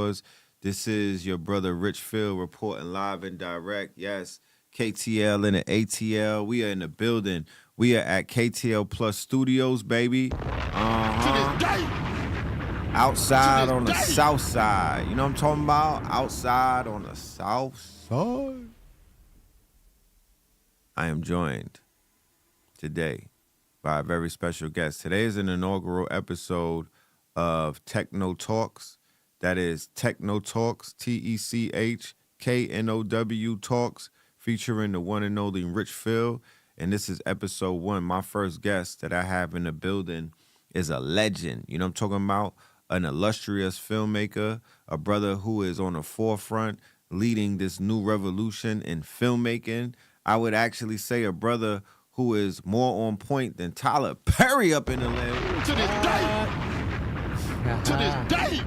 yours. This is your brother Richfield reporting live and direct. Yes, KTL and the ATL. We are in the building. We are at KTL Plus Studios, baby. To this day. Outside on the south side. You know what I'm talking about? Outside on the south side. I am joined today by a very special guest. Today is an inaugural episode of Techno Talks. That is Techno Talks, TECHKNOW Talks, featuring the one and only Richfield. And this is episode 1. My first guest that I have in the building is a legend. You know what I'm talking about? An illustrious filmmaker, a brother who is on the forefront leading this new revolution in filmmaking. I would actually say a brother who is more on point than Tyler Perry up in the land. To this day. To this day.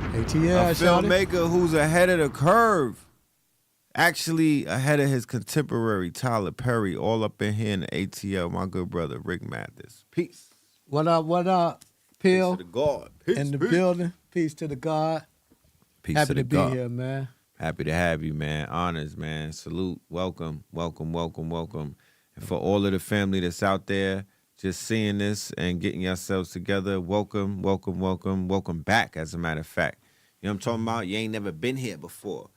ATL, a filmmaker who's ahead of the curve. Actually ahead of his contemporary Tyler Perry, all up in here in the ATL, my good brother Rick Mathis. Peace. What up, Pill? Peace to the God. Peace, in the building. Peace to the God. Peace Happy to be God. here, man. Happy to have you, man. Honors, man. Salute. Welcome. And for all of the family that's out there just seeing this and getting yourselves together, welcome back, as a matter of fact. You know what I'm talking about? You ain't never been here before,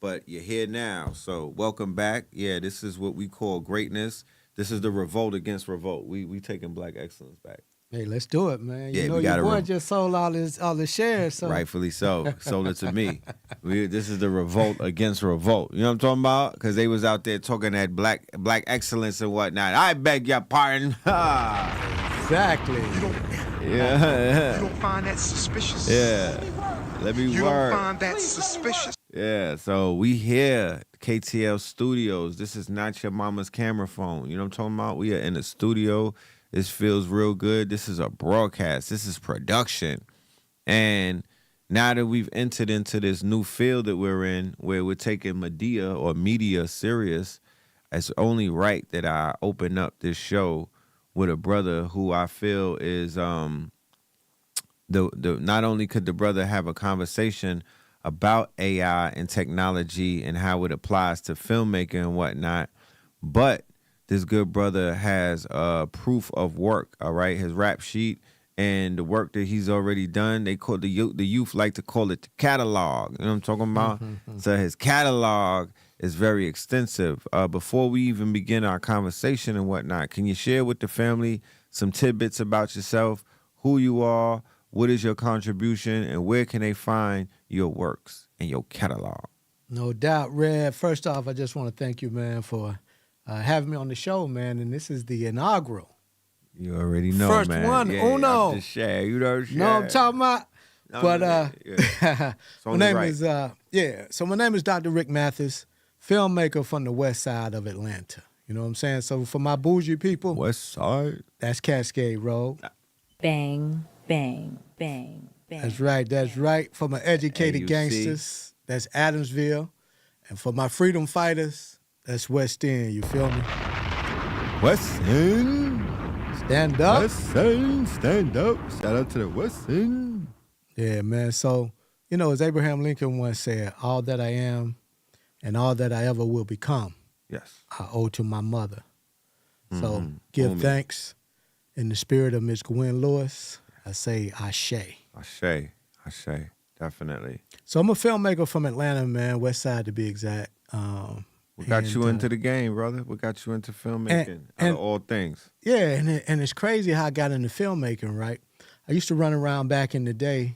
but you're here now. So welcome back. Yeah, this is what we call greatness. This is the revolt against revolt. We taking black excellence back. Hey, let's do it, man. Yeah, you know your boy just sold all the shares. So. Rightfully so. Sold it to me. This is the revolt against revolt. You know what I'm talking about? Because they was out there talking that black excellence and whatnot. I beg your pardon. Exactly. You don't find that suspicious? Yeah. Let me You word. don't find that suspicious? Yeah, so we here, KTL Studios. This is not your mama's camera phone. You know what I'm talking about? We are in the studio. This feels real good. This is a broadcast. This is production. And now that we've entered into this new field that we're in, where we're taking media serious, it's only right that I open up this show with a brother who I feel is not only could the brother have a conversation about AI and technology and how it applies to filmmaking and whatnot, but this good brother has proof of work, all right? His rap sheet and the work that he's already done, they call the youth like to call it the catalog. You know what I'm talking about? So his catalog is very extensive. Before we even begin our conversation and whatnot, can you share with the family some tidbits about yourself, who you are, what is your contribution, and where can they find your works and your catalog? No doubt, Red. First off, I just want to thank you, man, for having me on the show, man. And this is the inaugural. You already know, First man. one, yeah, uno. I'm just share. You know, share. Know what I'm talking about? No, But yeah. my name right. is So my name is Dr. Rick Mathis, filmmaker from the west side of Atlanta. You know what I'm saying? So for my bougie people, West Side. that's Cascade Road. Bang, bang, bang, bang. That's right. For my educated AUC. gangsters, that's Adamsville. And for my freedom fighters, that's West End. You feel me? West End. Stand up. West End. Stand up. Shout out to the West End. Yeah, man. So, as Abraham Lincoln once said, all that I am and all that I ever will become, Yes. I owe to my mother. So Mhm. give Homie. thanks in the spirit of Miss Gwen Lewis. I say Ashe. Ashe. Definitely. So I'm a filmmaker from Atlanta, man, west side to be exact. What got you into the game, brother? What got you into filmmaking out of all things? Yeah, and it's crazy how I got into filmmaking, right? I used to run around back in the day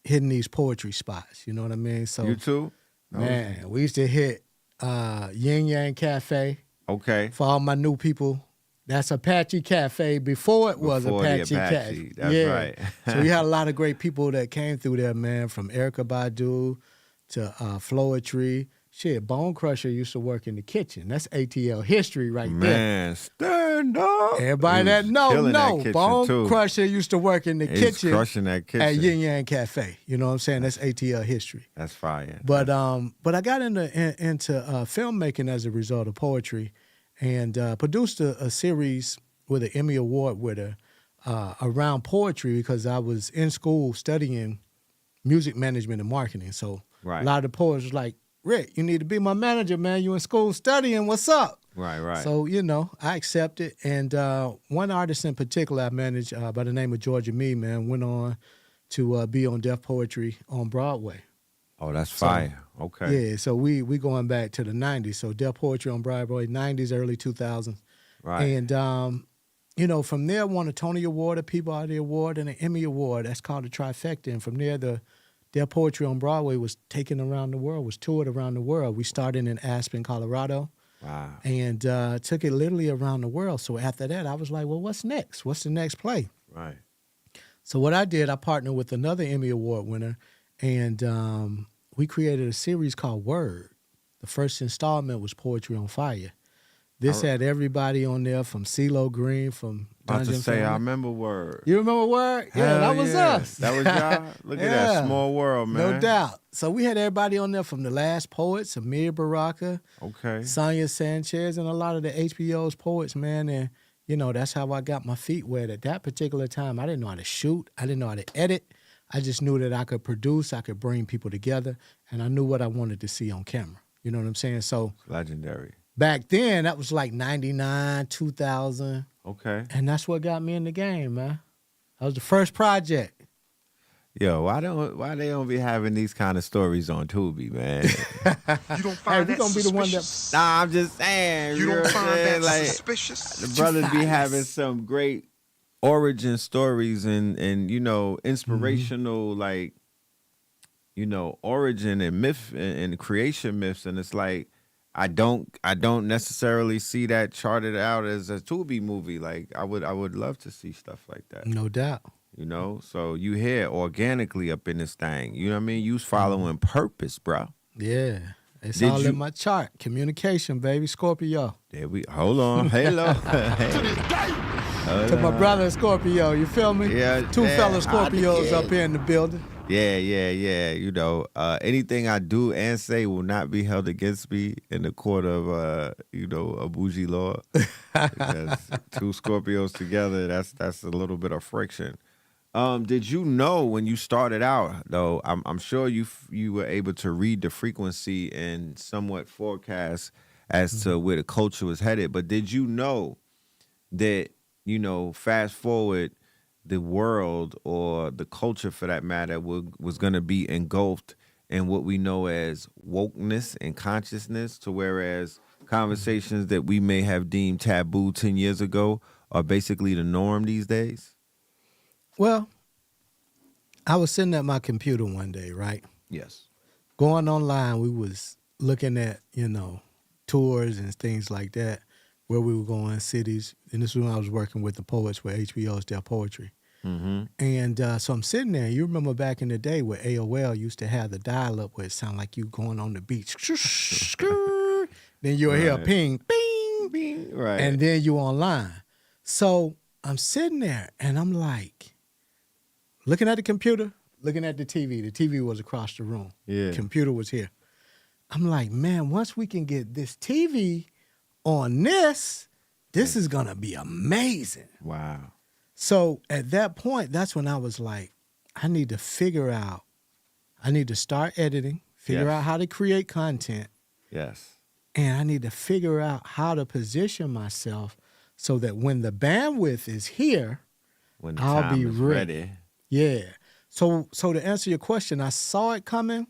hitting these poetry spots, you know what I mean? So You too? man, we used to hit Yin Yang Cafe. Okay. For all my new people, that's Apache Cafe before it was Before the Apache Cafe. That's right. So we had a lot of great people that came through there, man, from Erykah Badu to Floetry. Shit, Bone Crusher used to work in the kitchen. That's ATL history right there. Man, stand up. Everybody He that was know, killing that kitchen, Bone too. Crusher used to work in the He's kitchen crushing that kitchen. at Yin Yang Cafe. You know what I'm saying? That's ATL history. That's fire. But I got into filmmaking as a result of poetry, and produced a series with an Emmy Award winner around poetry because I was in school studying music management and marketing. So Right. a lot of the poets was like, Rick, you need to be my manager, man. You in school studying. What's up? Right. So, I accepted. And one artist in particular I managed by the name of Georgia Me, man, went on to be on Def Poetry on Broadway. Oh, that's fire. Okay. Yeah, so we going back to the 90s. So Def Poetry on Broadway, 90s, early 2000s. Right. And, from there, won a Tony Award, a Peabody Award, and an Emmy Award. That's called the trifecta. And from there, their poetry on Broadway was taken around the world, was toured around the world. We started in Aspen, Colorado. Wow. And took it literally around the world. So after that, I was like, well, what's next? What's the next play? Right. So what I did, I partnered with another Emmy Award winner, and we created a series called Word. The first installment was Poetry on Fire. This had everybody on there from CeeLo Green, from About to Dungeon say, I Family. remember Word. You remember Word? Yeah, Hell that was yeah. us. That was y'all? Look at that Yeah. small world, man. No doubt. So we had everybody on there from The Last Poets, Amir Baraka, Okay. Sonia Sanchez, and a lot of the HBO's poets, man. And, that's how I got my feet wet. At that particular time, I didn't know how to shoot. I didn't know how to edit. I just knew that I could produce, I could bring people together, and I knew what I wanted to see on camera. You know what I'm saying? So Legendary. back then, that was like 99, 2000, Okay. and that's what got me in the game, man. That was the first project. Yo, why they don't be having these kind of stories on Tubi, man? You don't find we that gonna be the one suspicious? Nah, I'm just saying. You know don't what I'm find saying? that Like, suspicious? the brothers be Mathis. having some great origin stories and inspirational origin and myth and creation myths, and it's like I don't necessarily see that charted out as a Tubi movie. Like I would love to see stuff like that. No doubt. So you hear organically up in this thing. You know what I mean? You's following purpose, bro. Yeah. It's Did all you- in my chart. Communication, baby. Scorpio. There we hold on. Halo. To my brother Scorpio, you feel me? Yeah, Two yeah, fellow Scorpios yeah. up here in the building. Yeah. Anything I do and say will not be held against me in the court of a bougie law. Because two Scorpios together, that's a little bit of friction. Did you know when you started out though? I'm sure you were able to read the frequency and somewhat forecast as to where the culture was headed. But did you know that fast forward, the world or the culture for that matter was going to be engulfed in what we know as wokeness and consciousness, to whereas conversations that we may have deemed taboo 10 years ago are basically the norm these days? Well, I was sitting at my computer one day, right? Yes. Going online, we was looking at, tours and things like that, where we were going, cities. And this was when I was working with the poets with HBO's Their Poetry. Mm-hmm. And so I'm sitting there. You remember back in the day where AOL used to have the dial-up where it sounded like you going on the beach. Then you'll hear a Right. ping, bing, Bing. Right. and then you online. So I'm sitting there and I'm like, looking at the computer, looking at the TV. The TV was across the room. Yeah. Computer was here. I'm like, man, once we can get this TV on this is going to be amazing. Wow. So at that point, that's when I was like, I need to start editing, figure Yes. out how to create content, Yes. and I need to figure out how to position myself so that when the bandwidth is here, When the I'll time be is ready. ready. yeah. So to answer your question, I saw it coming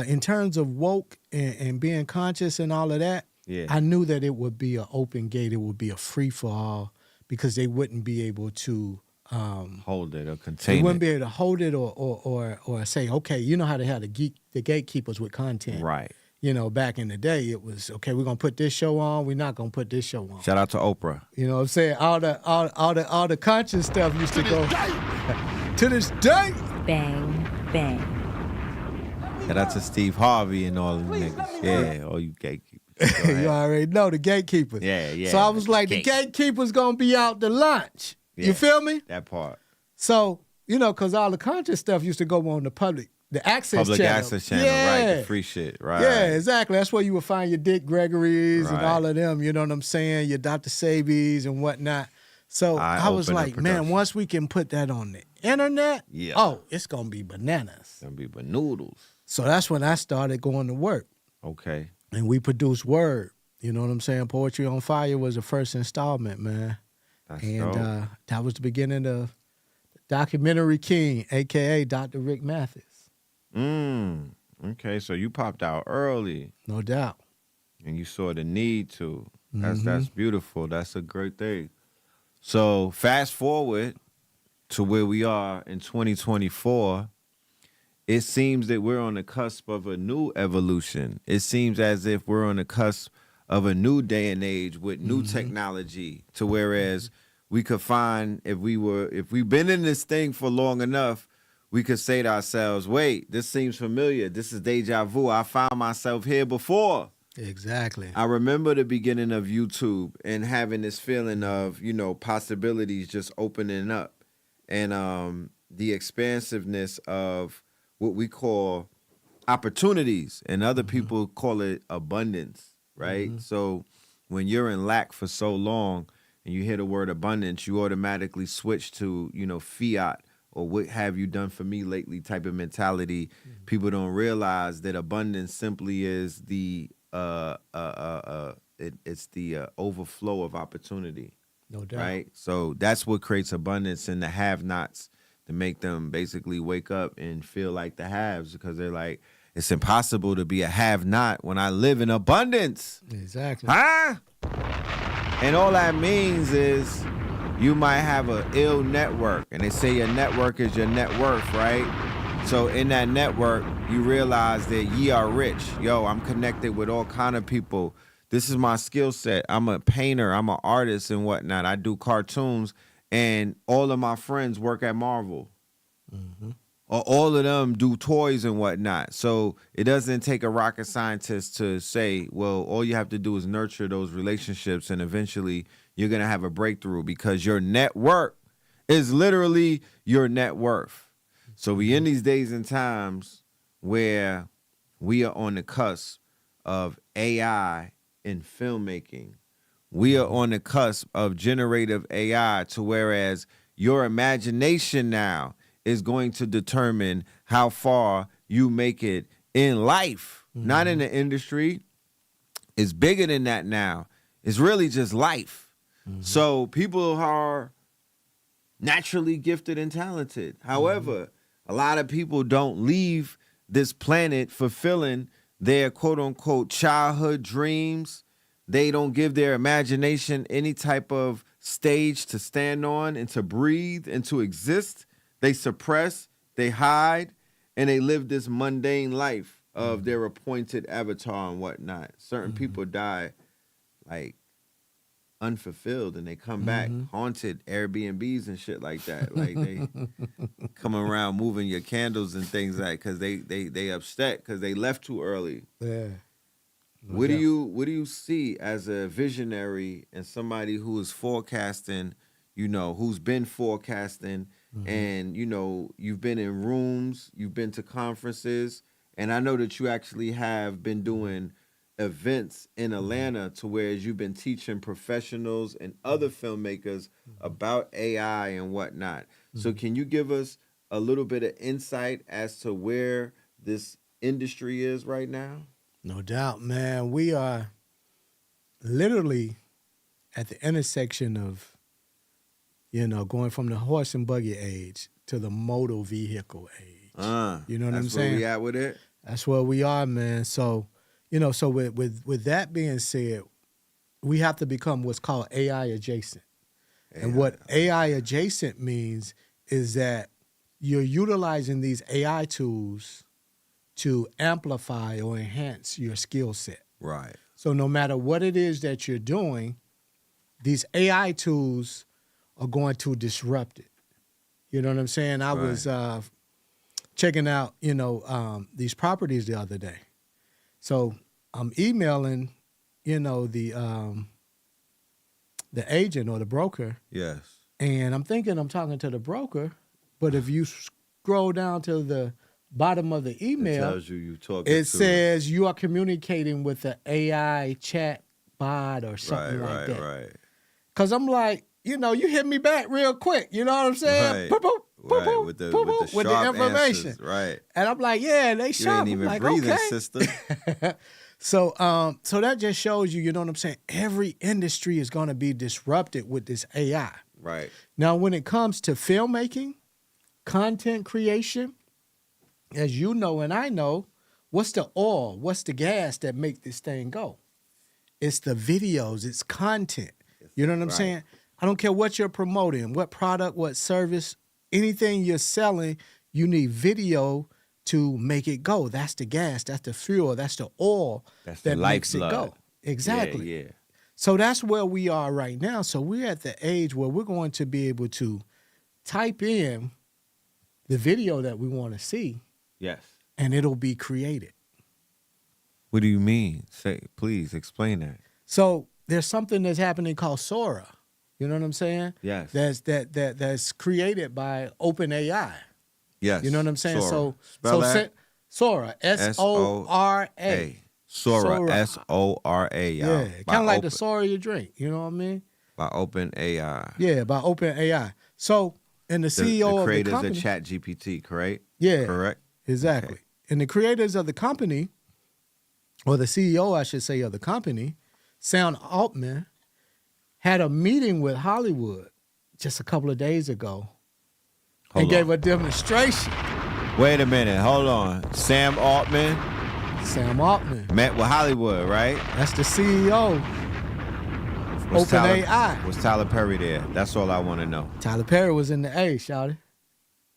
in terms of woke and being conscious and all of that. Yeah. I knew that it would be an open gate. It would be a free for all because they wouldn't be able to Hold it or they contain wouldn't it. be able to hold it or say, okay, you know how they had the gatekeepers with content. Right. Back in the day, it was okay. We're gonna put this show on. We're not gonna put this show on. Shout out to Oprah. You know what I'm saying? All the conscious stuff used to go to this day. Bang, bang. Shout out to Steve Harvey and all them niggas. Yeah, all you gatekeepers. Go ahead. You already know the gatekeepers. Yeah. So I was like, the gatekeepers gonna be out to lunch. Yeah. You feel me? That part. So because all the conscious stuff used to go on the access Public channel. access channel, Yeah. right? The free shit, right? Yeah, exactly. That's where you would find your Dick Gregory's and Right. all of them, you know what I'm saying? Your Dr. Sabies and whatnot. So I was Eye-opener like, man, production. once we can put that on the internet, Yeah. oh, it's gonna be bananas. Gonna be noodles. So that's when I started going to work. Okay. And we produced Word. You know what I'm saying? Poetry on Fire was the first installment, man. That's And dope. that was the beginning of Documentary King, aka Dr. Rick Mathis. Okay, so you popped out early No doubt. and you saw the need to. That's beautiful. That's a great thing. So fast forward to where we are in 2024. It seems that we're on the cusp of a new evolution. It seems as if we're on the cusp of a new day and age with new technology, to whereas we could find if we've been in this thing for long enough, we could say to ourselves, wait, this seems familiar. This is deja vu. I found myself here before. Exactly. I remember the beginning of YouTube and having this feeling of, possibilities just opening up, and the expansiveness of what we call opportunities, and other people call it abundance, right? So when you're in lack for so long and you hear the word abundance, you automatically switch to, fiat or what have you done for me lately type of mentality. People don't realize that abundance simply is the it's the overflow of opportunity. No doubt. Right? So that's what creates abundance in the have-nots, to make them basically wake up and feel like the haves, because they're like, it's impossible to be a have-not when I live in abundance. Exactly. Huh? And all that means is you might have an ill network, and they say your network is your net worth, right? So in that network, you realize that ye are rich. Yo, I'm connected with all kind of people. This is my skill set. I'm a painter. I'm an artist and whatnot. I do cartoons, and all of my friends work at Marvel. Or all of them do toys and whatnot. So it doesn't take a rocket scientist to say, well, all you have to do is nurture those relationships, and eventually you're going to have a breakthrough, because your network is literally your net worth. So we in these days and times where we are on the cusp of AI in filmmaking. We are on the cusp of generative AI, to whereas your imagination now is going to determine how far you make it in life, not in the industry. It's bigger than that now. It's really just life. So people are naturally gifted and talented. However, a lot of people don't leave this planet fulfilling their quote unquote childhood dreams. They don't give their imagination any type of stage to stand on and to breathe and to exist. They suppress, they hide, and they live this mundane life of their appointed avatar and whatnot. Certain people die like unfulfilled, and they come back haunted, Airbnbs and shit like that. Like they come around moving your candles and things like, because they upset because they left too early. Yeah. What do you see as a visionary and somebody who is forecasting, who's been forecasting, and you've been in rooms, you've been to conferences, and I know that you actually have been doing events in Atlanta, to where you've been teaching professionals and other filmmakers about AI and whatnot. So can you give us a little bit of insight as to where this industry is right now? No doubt, man. We are literally at the intersection of, going from the horse and buggy age to the motor vehicle age. You know what I'm saying? That's where we at with it? That's where we are, man. So, so with that being said, we have to become what's called AI adjacent. And what AI adjacent means is that you're utilizing these AI tools to amplify or enhance your skill set. Right. So no matter what it is that you're doing, these AI tools are going to disrupt it. You know what I'm saying? I was checking out, these properties the other day. So I'm emailing, the agent or the broker. Yes. And I'm thinking I'm talking to the broker, but if you scroll down to the bottom of the email, it tells you talking it says you are communicating with the AI chat bot or something like that. Right. Because I'm like, you know, you hit me back real quick. You know what I'm saying? Right. Boop, boop, boop, Right, boop, with the boop, boop, with the sharp information. answers, right. And I'm like, yeah, they You sharp. ain't even I'm like, breathing, okay. sister. So that just shows you, you know what I'm saying? Every industry is going to be disrupted with this AI. Right. Now, when it comes to filmmaking, content creation, as you know and I know, what's the oil? What's the gas that make this thing go? It's the videos. It's content. You know what I'm saying? I don't care what you're promoting, what product, what service, anything you're selling, you need video to make it go. That's the gas. That's the fuel. That's the oil That's that the makes it lifeblood. go. Exactly. Yeah, yeah. So that's where we are right now. So we're at the age where we're going to be able to type in the video that we want to see, Yes. and it'll be created. What do you mean? Please explain that. So there's something that's happening called Sora. You know what I'm saying? Yes. That's created by OpenAI. Yes. You know what I'm saying? Sora. So Spell that. Sora, S-O-R-A. Sora, S-O-R-A, y'all. Yeah, kind of like the Sora you drink. You know what I mean? By OpenAI. Yeah, by OpenAI. So, and the CEO the of the creators company. of ChatGPT, correct? Yeah. Correct? Exactly. Okay. And the creators of the company, or the CEO, I should say, of the company, Sam Altman, had a meeting with Hollywood just a couple of days ago and gave a demonstration. Wait a minute. Hold on. Sam Altman Sam Altman. met with Hollywood, right? That's the CEO. Was OpenAI. Was Tyler Perry there? That's all I want to know. Tyler Perry was in the A, shawty.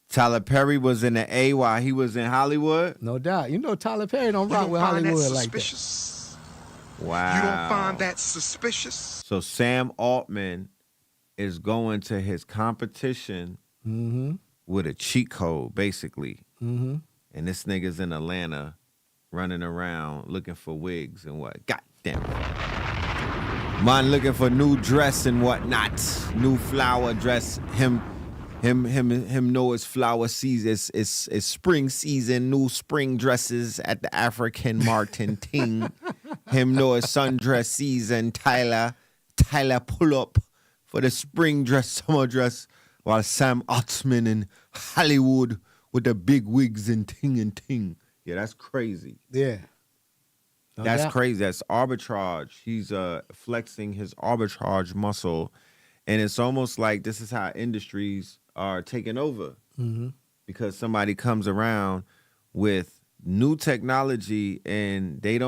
Tyler Perry was in the A while he was in Hollywood? No doubt. You know Tyler Perry don't You rock don't with find that Hollywood like that. suspicious? Wow. You don't find that suspicious? So Sam Altman is going to his competition Mm-hmm. with a cheat code, basically. Mm-hmm. And this nigga's in Atlanta running around looking for wigs and what. God damn it. Man looking for new dress and whatnot. New flower dress. Him know it's flower season. It's spring season. New spring dresses at the African Martin Ting. Him know it's sundress season. Tyler pull up for the spring dress, summer dress, while Sam Altman in Hollywood with the big wigs and ting. Yeah, that's crazy. Yeah. No That's doubt. crazy. That's arbitrage. He's flexing his arbitrage muscle. And it's almost like this is how industries are taking over. Mm-hmm. Because somebody comes around with new technology and they're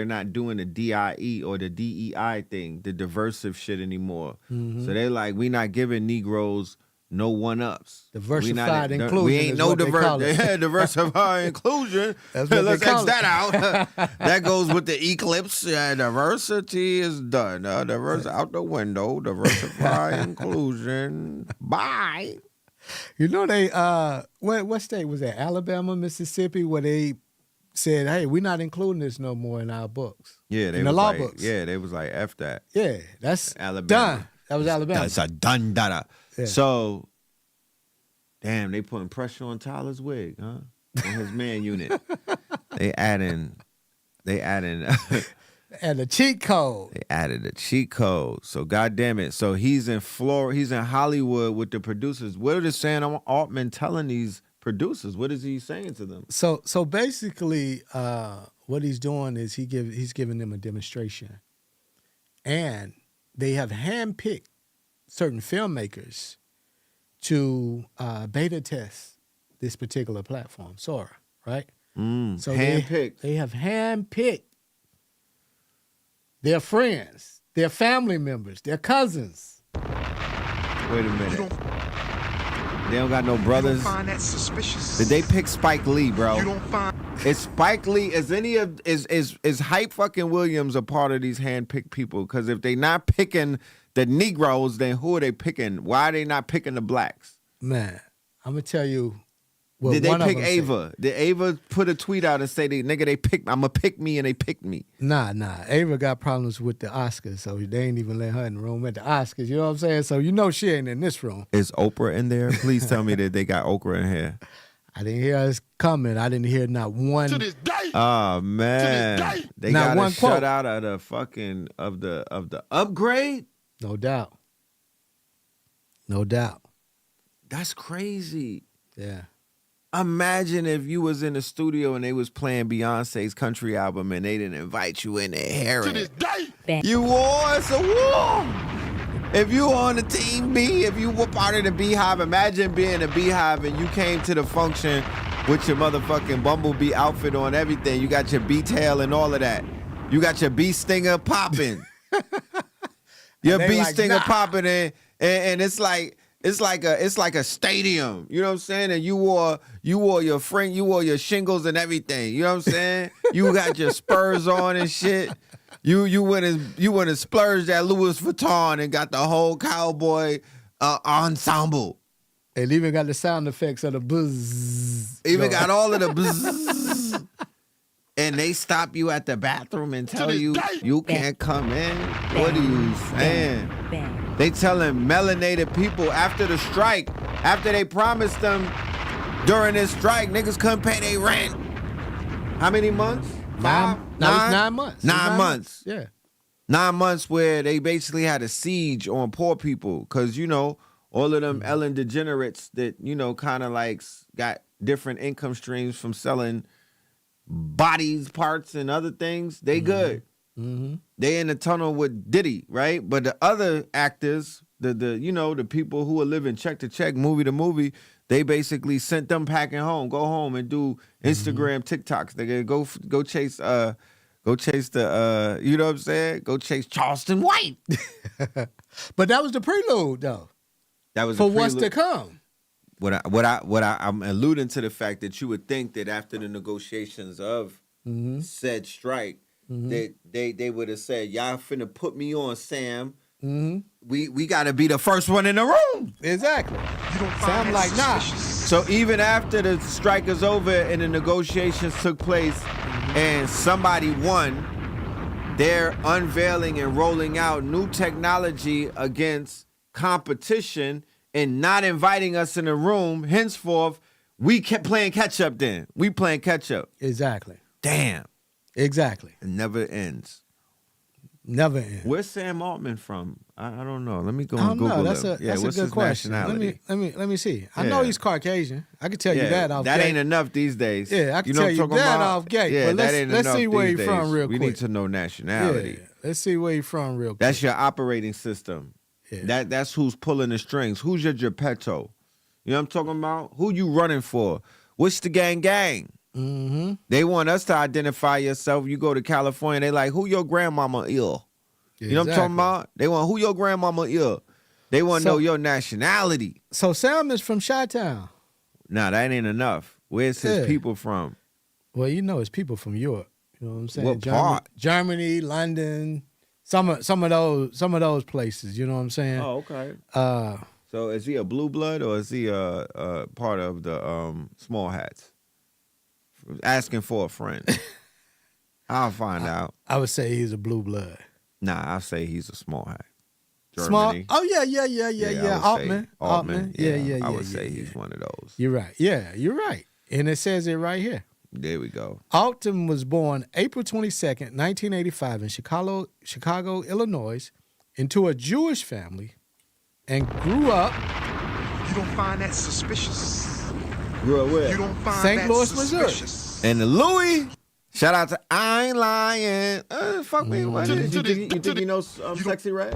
not doing the DIE or the DEI thing, the diversive shit anymore. Mm-hmm. So they're like, we not giving Negroes no one-ups. Diversified We inclusion We ain't is no what they call it. diversified inclusion. That's what Let's they call X that out. That goes with the eclipse. Diversity is done. Diverse out the window. Diversify inclusion. Bye. You know they what state was that? Alabama, Mississippi, where they said, "Hey, we're not including this no more in our books." Yeah, they in the was law like, books. Yeah, they was like, F that. Yeah, that's Alabama. done. That was Alabama. That's a done data. Yeah. So, damn, they putting pressure on Tyler's wig, huh? On his man unit. They adding And the cheat code. They added a cheat code. So goddamn it. So he's in Florida. He's in Hollywood with the producers. What is Sam Altman telling these producers? What is he saying to them? So basically, what he's doing is he's giving them a demonstration, and they have handpicked certain filmmakers to beta test this particular platform, Sora, right? So Handpicked. They have handpicked their friends, their family members, their cousins. Wait a minute. You don't, They don't got no you don't brothers. find that suspicious? Did they pick Spike Lee, bro? You don't find... Is Spike Lee, is Hype fucking Williams a part of these handpicked people? Because if they not picking the Negroes, then who are they picking? Why are they not picking the blacks? Man, I'm gonna tell you. What Did they one of pick them Ava? said. Did Ava put a tweet out and say, they picked, I'm gonna pick me and they picked me? Nah. Ava got problems with the Oscars, so they ain't even let her in the room at the Oscars. You know what I'm saying? So you know she ain't in this room. Is Oprah in there? Please tell me that they got Oprah in here. I didn't hear us coming. I didn't hear not one. To this day. Oh man, they Not got one a quote. shut out of the fucking of the upgrade. No doubt. No doubt. That's crazy. Yeah. Imagine if you was in the studio and they was playing Beyonce's country album and they didn't invite you in there hearing it. You war, it's a war. If you on the team B, if you were part of the Beehive, imagine being a Beehive and you came to the function with your motherfucking Bumblebee outfit on, everything. You got your bee tail and all of that. You got your bee stinger popping. Your bee like, stinger popping and it's like a stadium. You know what I'm saying? And you wore your shingles and everything. You know what I'm saying? You got your Spurs on and shit. You went and splurged at Louis Vuitton and got the whole cowboy ensemble. And even got the sound effects of the buzz. Even got all of the buzz. And they stop you at the bathroom and tell you can't come in. What are you saying? They telling melanated people after the strike, after they promised them during this strike, niggas couldn't pay their rent. How many months? 5? No, it was 9 months. 9 months. Yeah. 9 months where they basically had a siege on poor people because, you know, all of them Ellen degenerates that, you know, kind of like got different income streams from selling bodies, parts, and other things. They good. Mm-hmm. They in the tunnel with Diddy, right? But the other actors, the people who are living check to check, movie to movie, they basically sent them packing home. Go home and do Instagram TikToks. They go chase the you know what I'm saying? Go chase Charleston White. But that was the prelude, though. That was for what's to come. I'm alluding to the fact that you would think that after the negotiations of said strike, that they would have said, y'all finna put me on, Sam. We got to be the first one in the room. Exactly. You don't find Sam that like, nah. So even after the strike is over and the negotiations took place and somebody won, they're unveiling and rolling out new technology against competition and not inviting us in the room. Henceforth, we kept playing catch up then. We playing catch up. Exactly. Damn. Exactly. It never ends. Never ends. Where's Sam Altman from? I don't know. Let me go and Google him. That's a what's good his question. nationality? Let me see. I know he's Caucasian. I can tell you that off that gate. ain't enough these days. Yeah, I can tell you that off gate. Yeah, but that ain't let's enough see where these he's from days. real quick. We need to know nationality. Yeah, let's see where he's from real quick. That's your operating system. Yeah. That's who's pulling the strings. Who's your Geppetto? You know what I'm talking about? Who you running for? What's the gang? Mm-hmm. They want us to identify yourself. You go to California, they like, who your grandmama ill? You know what I'm talking about? They want who your grandmama ill. They want to know your nationality. So Sam is from Chi-Town. Nah, that ain't enough. Where's his people from? Well, you know his people from Europe. You know what I'm saying? What part? Germany, London, some of those places. You know what I'm saying? Oh, okay. So is he a blue blood or is he a part of the small hats? Asking for a friend. I'll find out. I would say he's a blue blood. Nah, I'll say he's a small hat. Germany. Small? Oh, yeah. Altman. Yeah. I would say he's one of those. You're right. Yeah, you're right. And it says it right here. There we go. Altman was born April 22nd, 1985 in Chicago, Illinois, into a Jewish family and grew up. You don't find that suspicious? Grew up where? You don't find St. that Louis, suspicious? Missouri. And the Louis. Shout out to I Ain't Lying. Fuck me. What is it? You think you know Sexy Red?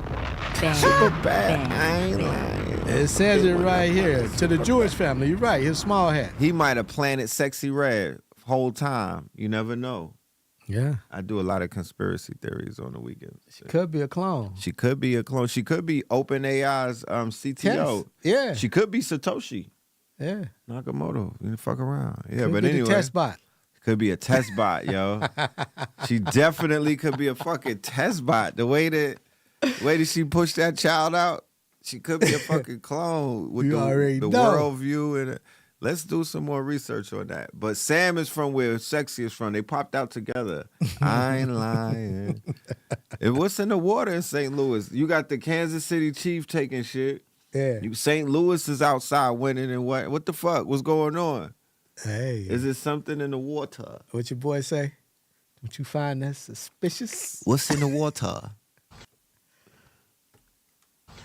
Super bad. I ain't lying. It says it right here. To the Jewish family. You're right. His small hat. He might have planted Sexy Red whole time. You never know. Yeah. I do a lot of conspiracy theories on the weekends. She could be a clone. She could be a clone. She could be OpenAI's CTO. Yes. Yeah. She could be Satoshi. Yeah. Nakamoto. You fuck around. Yeah, could but be anyway. The test bot. Could be a test bot, yo. She definitely could be a fucking test bot. The way that she pushed that child out, she could be a fucking clone with the worldview. And let's do some more research on that. But Sam is from where Sexy is from. They popped out together. I ain't lying. What's in the water in St. Louis? You got the Kansas City Chiefs taking shit. Yeah. St. Louis is outside winning and what? What the fuck? What's going on? Hey. Is it something in the water? What your boy say? Don't you find that suspicious? What's in the water?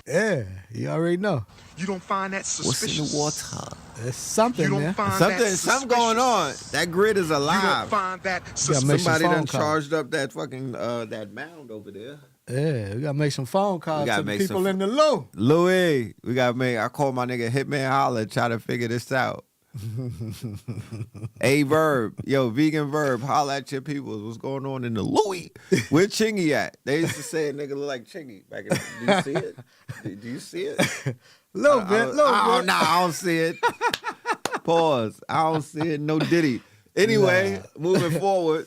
Yeah, you already know. You don't find that What's suspicious? in the water? There's something You don't there. find Something, that something going on. That grid is You don't alive. find that gotta suspicious? make some Somebody phone done calls. charged up that fucking that mound over there. Yeah, we gotta make some phone calls gotta to the make some people in the loo. Louis, we gotta make. I call my nigga Hitman Holla, try to figure this out. A Verb, yo, vegan Verb, holla at your people. What's going on in the Louis? Where Chingy at? They used to say a nigga look like Chingy back in. Do you see it? Do you see it? Little bit. No, I don't see it. Pause. I don't see it. No Diddy. Anyway, moving forward,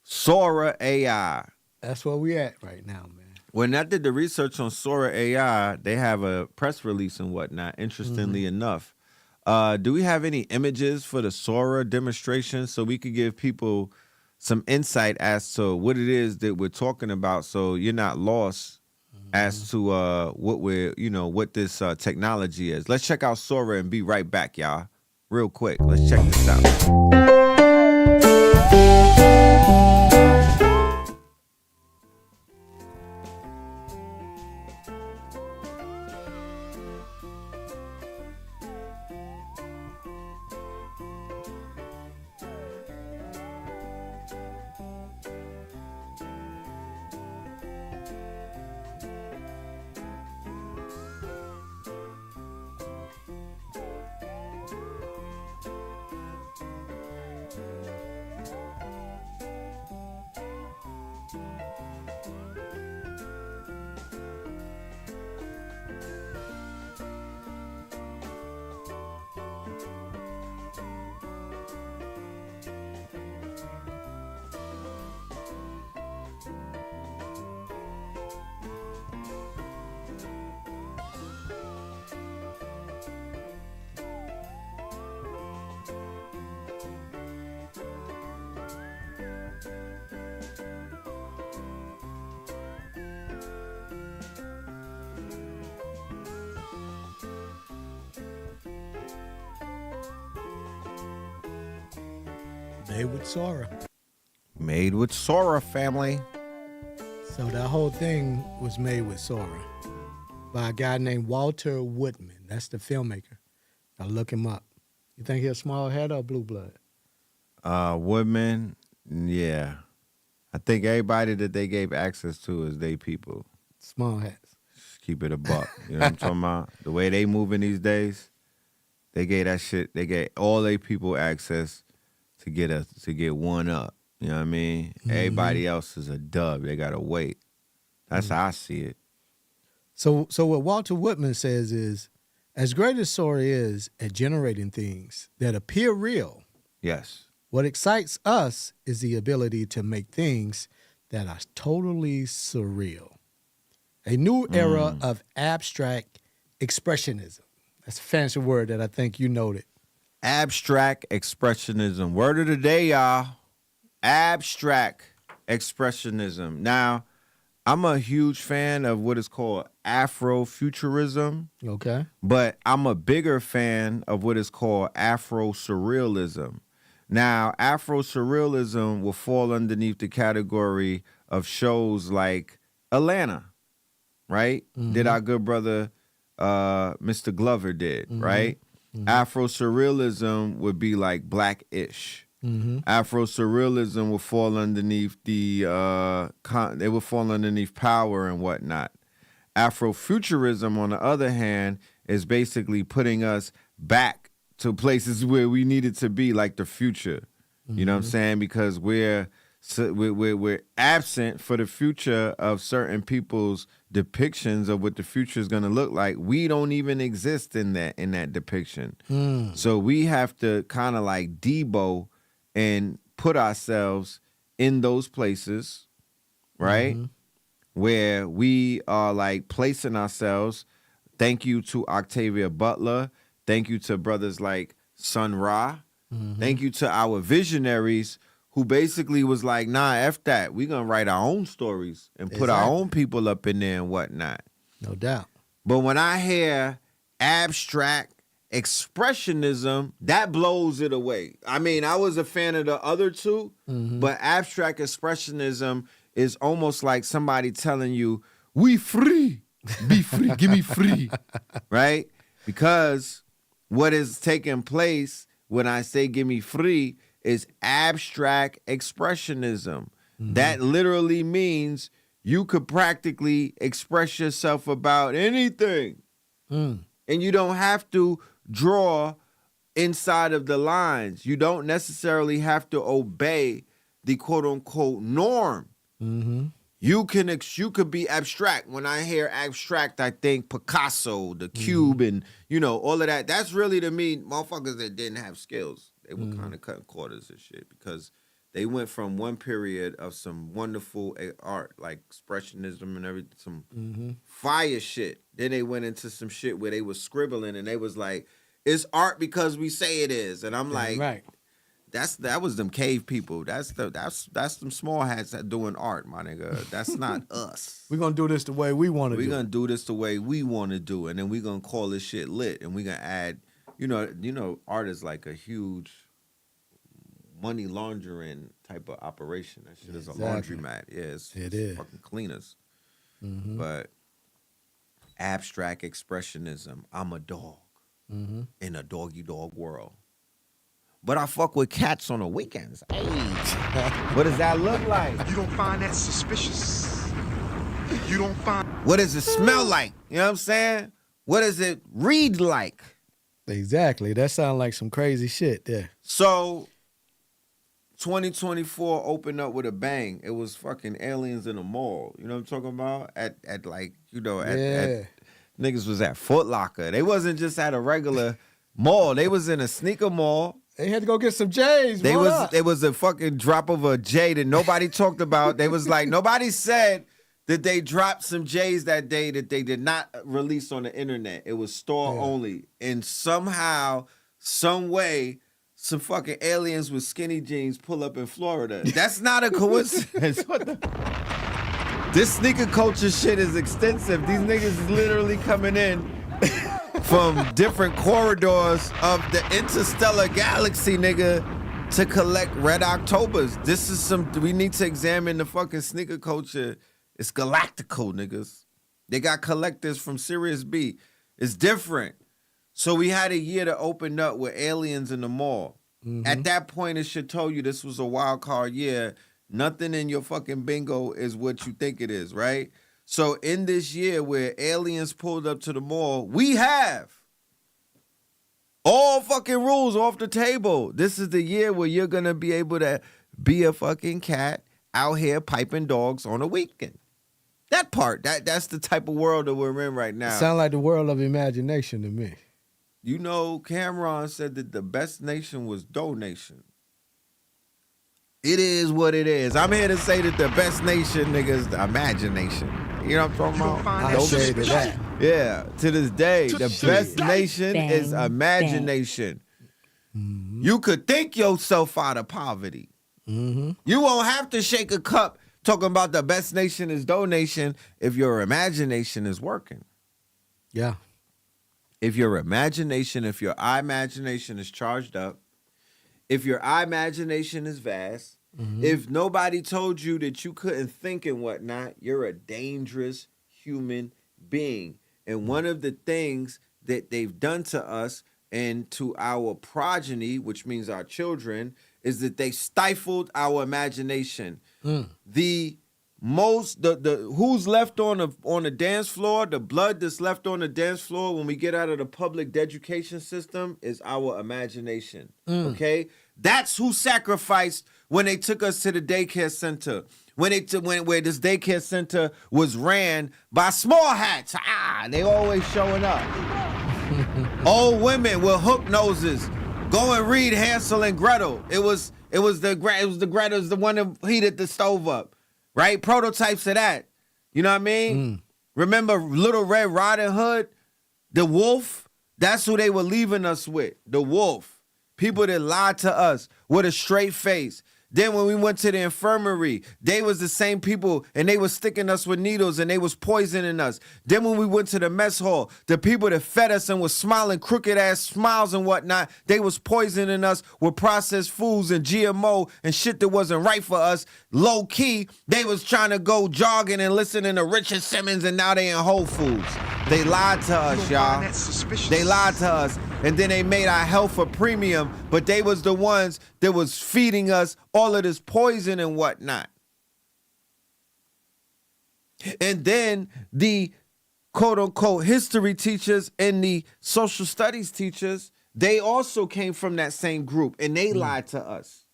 Sora AI. That's where we at right now, man. When I did the research on Sora AI, they have a press release and whatnot. Interestingly enough, do we have any images for the Sora demonstration so we could give people some insight as to what it is that we're talking about, so you're not lost as to what this technology is? Let's check out Sora and be right back, y'all. Real quick, let's check this out. Made with Sora. Made with Sora, family. So that whole thing was made with Sora by a guy named Walter Woodman. That's the filmmaker. Now look him up. You think he's a small head or blue blood? Woodman, yeah. I think everybody that they gave access to is they people. Small hats. Just keep it a buck. You know what I'm talking about? The way they moving these days, they gave that shit. They gave all they people access to get one up. You know what I mean? Everybody else is a dub. They gotta wait. That's how I see it. So what Walter Woodman says is, as great as Sora is at generating things that appear real, Yes. what excites us is the ability to make things that are totally surreal. A new era of abstract expressionism. That's a fancy word that I think you noted. Abstract expressionism. Word of the day, y'all. Abstract expressionism. Now, I'm a huge fan of what is called Afrofuturism, Okay. but I'm a bigger fan of what is called Afro-surrealism. Now, Afro-surrealism will fall underneath the category of shows like Atlanta, right? That our good brother Mr. Glover did, right? Afro-surrealism would be like Black-ish. Afro-surrealism will fall underneath the it will fall underneath Power and whatnot. Afrofuturism, on the other hand, is basically putting us back to places where we needed to be, like the future. You know what I'm saying? Because we're absent for the future of certain people's depictions of what the future is going to look like. We don't even exist in that depiction. So we have to kind of like debo and put ourselves in those places, right? Where we are like placing ourselves. Thank you to Octavia Butler. Thank you to brothers like Sun Ra. Thank you to our visionaries who basically was like, nah, F that. We're going to write our own stories and put our own people up in there and whatnot. No doubt. But when I hear abstract expressionism, that blows it away. I mean, I was a fan of the other two, but abstract expressionism is almost like somebody telling you, we free. Be free, give me free. Right? Because what is taking place when I say give me free is abstract expressionism. That literally means you could practically express yourself about anything. And you don't have to draw inside of the lines. You don't necessarily have to obey the quote unquote norm. You could be abstract. When I hear abstract, I think Picasso, the cube, and all of that. That's really, to me, motherfuckers that didn't have skills. They were kind of cutting quarters and shit because they went from one period of some wonderful art, like expressionism and everything, some fire shit. Then they went into some shit where they was scribbling and they was like, it's art because we say it is. And I'm like, Right. that was them cave people. That's them small hats that doing art, my nigga. That's not us. We're going to do this the way we want to do. We're gonna do this the way we want to do, and then we're gonna call this shit lit, and we're gonna add, art is like a huge money laundering type of operation. That shit is a laundromat. Yeah, it is fucking cleaners. But abstract expressionism. I'm a dog in a doggy dog world. But I fuck with cats on the weekends. Hey, what does that look like? You don't find that suspicious. You don't find. What does it smell like? You know what I'm saying? What does it read like? Exactly. That sounds like some crazy shit there. So, 2024 opened up with a bang. It was fucking aliens in a mall. You know what I'm talking about? At niggas was at Foot Locker. They wasn't just at a regular mall. They was in a sneaker mall. They had to go get some J's. It was a fucking drop of a J that nobody talked about. They was like, nobody said that they dropped some J's that day that they did not release on the internet. It was store only. And somehow, some way, some fucking aliens with skinny jeans pull up in Florida. That's not a coincidence. This sneaker culture shit is extensive. These niggas is literally coming in from different corridors of the interstellar galaxy, nigga, to collect Red Octobers. This is we need to examine the fucking sneaker culture. It's galactical, niggas. They got collectors from Sirius B. It's different. So we had a year to open up with aliens in the mall. At that point, it should tell you this was a wild card year. Nothing in your fucking bingo is what you think it is, right? So in this year where aliens pulled up to the mall, we have all fucking rules off the table. This is the year where you're going to be able to be a fucking cat out here piping dogs on a weekend. That part, that's the type of world that we're in right now. Sound like the world of imagination to me. You know, Cameron said that the best nation was donation. It is what it is. I'm here to say that the best nation, nigga, is the imagination. You know what I'm talking about? I okay to that. Yeah, to this day, the best nation is imagination. You could think yourself out of poverty. You won't have to shake a cup talking about the best nation is donation if your imagination is working. Yeah. If your imagination is charged up, if your imagination is vast, if nobody told you that you couldn't think and whatnot, you're a dangerous human being. And one of the things that they've done to us and to our progeny, which means our children, is that they stifled our imagination. The who's left on the dance floor, the blood that's left on the dance floor when we get out of the public education system is our imagination. Okay? That's who sacrificed when they took us to the daycare center. Where this daycare center was ran by small hats. They always showing up. Old women with hook noses. Go and read Hansel and Gretel. It was the one that heated the stove up. Right? Prototypes of that. You know what I mean? Remember Little Red Riding Hood? The wolf? That's who they were leaving us with. The wolf. People that lied to us with a straight face. Then when we went to the infirmary, they was the same people and they was sticking us with needles and they was poisoning us. Then when we went to the mess hall, the people that fed us and was smiling crooked ass smiles and whatnot, they was poisoning us with processed foods and GMO and shit that wasn't right for us. Low key, they was trying to go jogging and listening to Richard Simmons and now they in Whole Foods. They lied to us, y'all. They lied to us. And then they made our health a premium, but they was the ones that was feeding us all of this poison and whatnot. And then the quote-unquote history teachers and the social studies teachers, they also came from that same group, and they lied to us.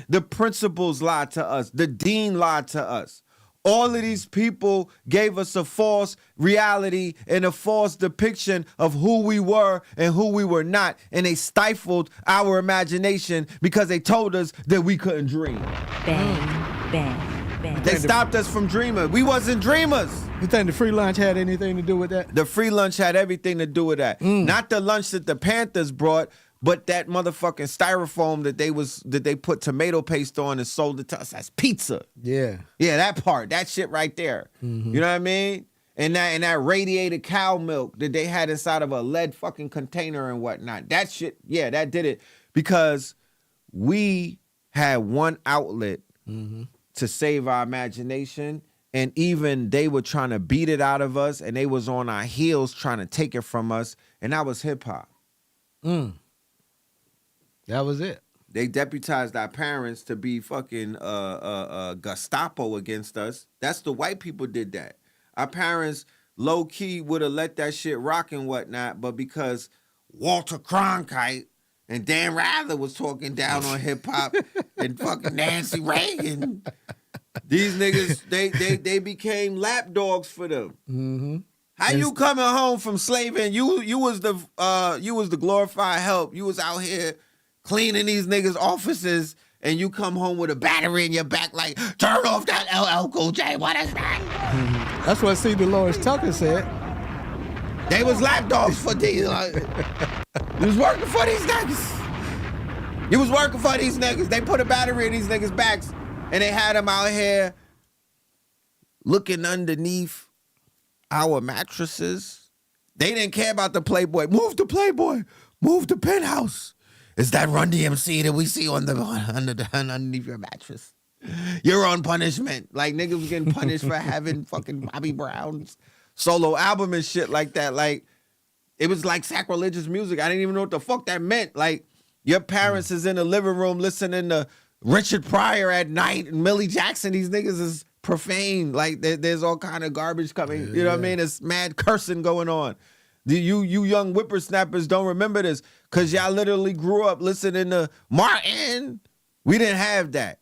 The principals lied to us. The dean lied to us. All of these people gave us a false reality and a false depiction of who we were and who we were not. And they stifled our imagination because they told us that we couldn't dream. Bang, bang, bang. They stopped us from dreaming. We wasn't dreamers. You think the free lunch had anything to do with that? The free lunch had everything to do with that. Not the lunch that the Panthers brought, but that motherfucking styrofoam that they put tomato paste on and sold it to us as pizza. Yeah. Yeah, that part, that shit right there. You know what I mean? And that radiated cow milk that they had inside of a lead fucking container and whatnot. That shit, yeah, that did it. Because we had one outlet to save our imagination, and even they were trying to beat it out of us, and they was on our heels trying to take it from us, and that was hip hop. That was it. They deputized our parents to be fucking Gestapo against us. That's the white people did that. Our parents low key would have let that shit rock and whatnot, but because Walter Cronkite and Dan Rather was talking down on hip hop and fucking Nancy Reagan, these niggas they became lapdogs for them. How you coming home from slaving? You was the glorified help. You was out here cleaning these niggas' offices, and you come home with a battery in your back like, turn off that LL Cool J. What is that? That's what C. Dolores Tucker said. They was lapdogs for these. You was working for these niggas. You was working for these niggas. They put a battery in these niggas' backs, and they had them out here looking underneath our mattresses. They didn't care about the Playboy. Move the Playboy. Move the Penthouse. It's that Run DMC that we see underneath your mattress. You're on punishment. Like, niggas was getting punished for having fucking Bobby Brown's solo album and shit like that. Like, it was like sacrilegious music. I didn't even know what the fuck that meant. Like, your parents is in the living room listening to Richard Pryor at night and Millie Jackson. These niggas is profane. Like, there's all kind of garbage coming. You know what I mean? It's mad cursing going on. You young whippersnappers don't remember this because y'all literally grew up listening to Martin. We didn't have that.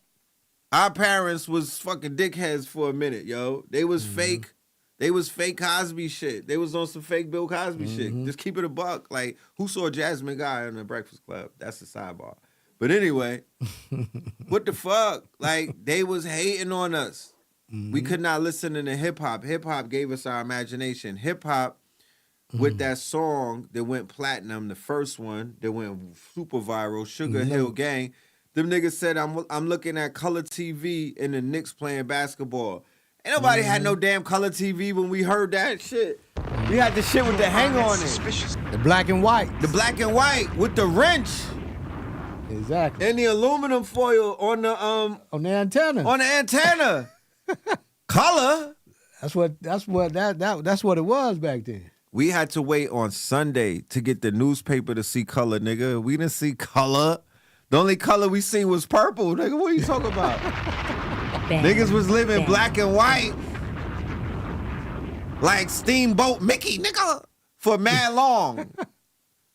Our parents was fucking dickheads for a minute, yo. They was fake. They was fake Cosby shit. They was on some fake Bill Cosby shit. Just keep it a buck. Like, who saw Jasmine Guy on the Breakfast Club? That's the sidebar. But anyway, what the fuck? Like, they was hating on us. We could not listen to hip hop. Hip hop gave us our imagination. Hip hop, with that song that went platinum, the first one that went super viral, Sugar Hill Gang, them niggas said, I'm looking at color TV and the Knicks playing basketball. Ain't nobody had no damn color TV when we heard that shit. We had the shit with the hanger on it. The black and white. The black and white with the wrench. Exactly. And the aluminum foil on the antenna. On the antenna. Color. That's what it was back then. We had to wait on Sunday to get the newspaper to see color, nigga. We didn't see color. The only color we seen was purple, nigga. What are you talking about? Niggas was living black and white. Like Steamboat Mickey, nigga, for mad long.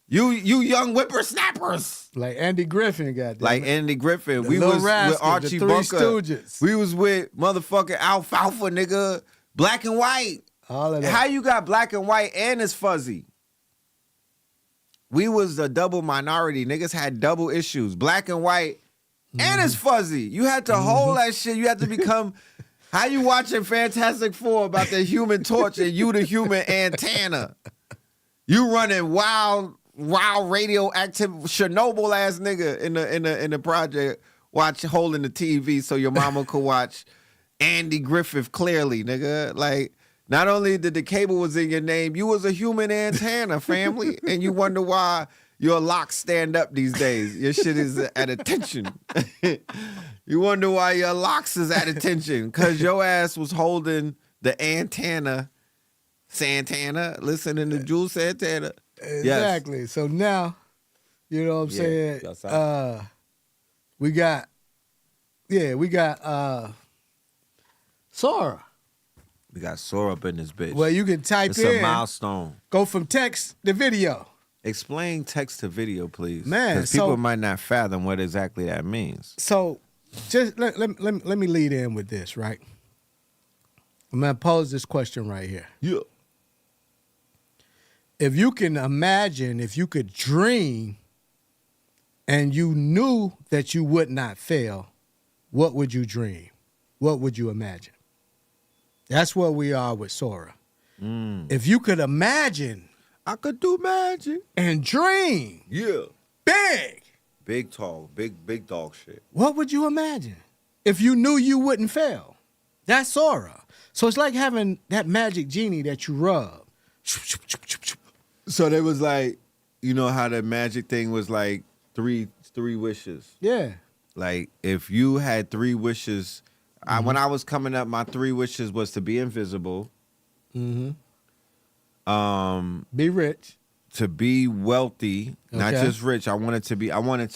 You young whippersnappers. Like Andy Griffin, goddamn. Like Andy Griffin. The we Little was Rascal, with Archie the Three Bunker. Stooges. We was with motherfucking Alfalfa, nigga. Black and white. All of that. How you got black and white and it's fuzzy? We was a double minority. Niggas had double issues. Black and white and it's fuzzy. You had to hold that shit. You had to become... How you watching Fantastic Four about the Human Torch and you the human antenna? You running wild radioactive Chernobyl ass nigga in the project watch holding the TV so your mama could watch Andy Griffith clearly, nigga. Like, not only did the cable was in your name, you was a human antenna, family, and you wonder why your locks stand up these days. Your shit is at attention. You wonder why your locks is at attention, because your ass was holding the antenna, Santana, listening to Jules Santana. Exactly. Yes. So now, you know what I'm saying? We got Sora. We got Sora up in this bitch. Well, you can type it's in. It's a milestone. Go from text to video. Explain text to video, please. Man, because people might not fathom what exactly that means. So, just let me lead in with this, right? I'm going to pose this question right here. Yeah. If you can imagine, if you could dream and you knew that you would not fail, what would you dream? What would you imagine? That's where we are with Sora. If you could imagine, I could do magic and dream. Yeah. Big. Big talk, big dog shit. What would you imagine if you knew you wouldn't fail? That's Sora. So it's like having that magic genie that you rub. So there was like, you know how the magic thing was like three wishes. Yeah. Like if you had 3 wishes, when I was coming up, my 3 wishes was to be invisible. Mm-hmm. Be rich. To be wealthy, not just rich. I wanted to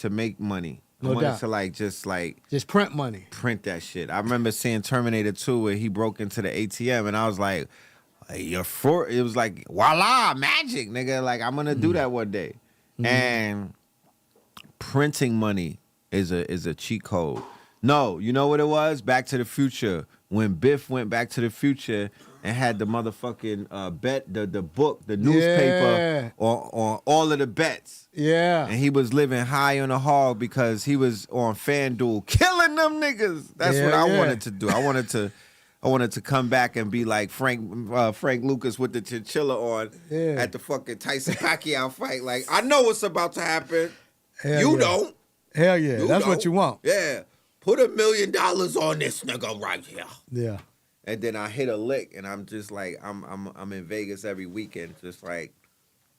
make money. I wanted to just print money. Print that shit. I remember seeing Terminator 2 where he broke into the ATM and I was like, it was like, voila, magic, nigga. Like, I'm gonna do that one day. And printing money is a cheat code. No, you know what it was? Back to the Future. When Biff went back to the future and had the motherfucking bet, the book, the newspaper on all of the bets. Yeah. And he was living high on the hog because he was on FanDuel killing them niggas. That's what I wanted to do. I wanted to come back and be like Frank Lucas with the chinchilla on at the fucking Tyson Pacquiao fight. Like, I know what's about to happen. You don't. Hell yeah. That's what you want. Yeah. Put $1 million on this nigga right here. Yeah. And then I hit a lick, and I'm just like, I'm in Vegas every weekend, just like.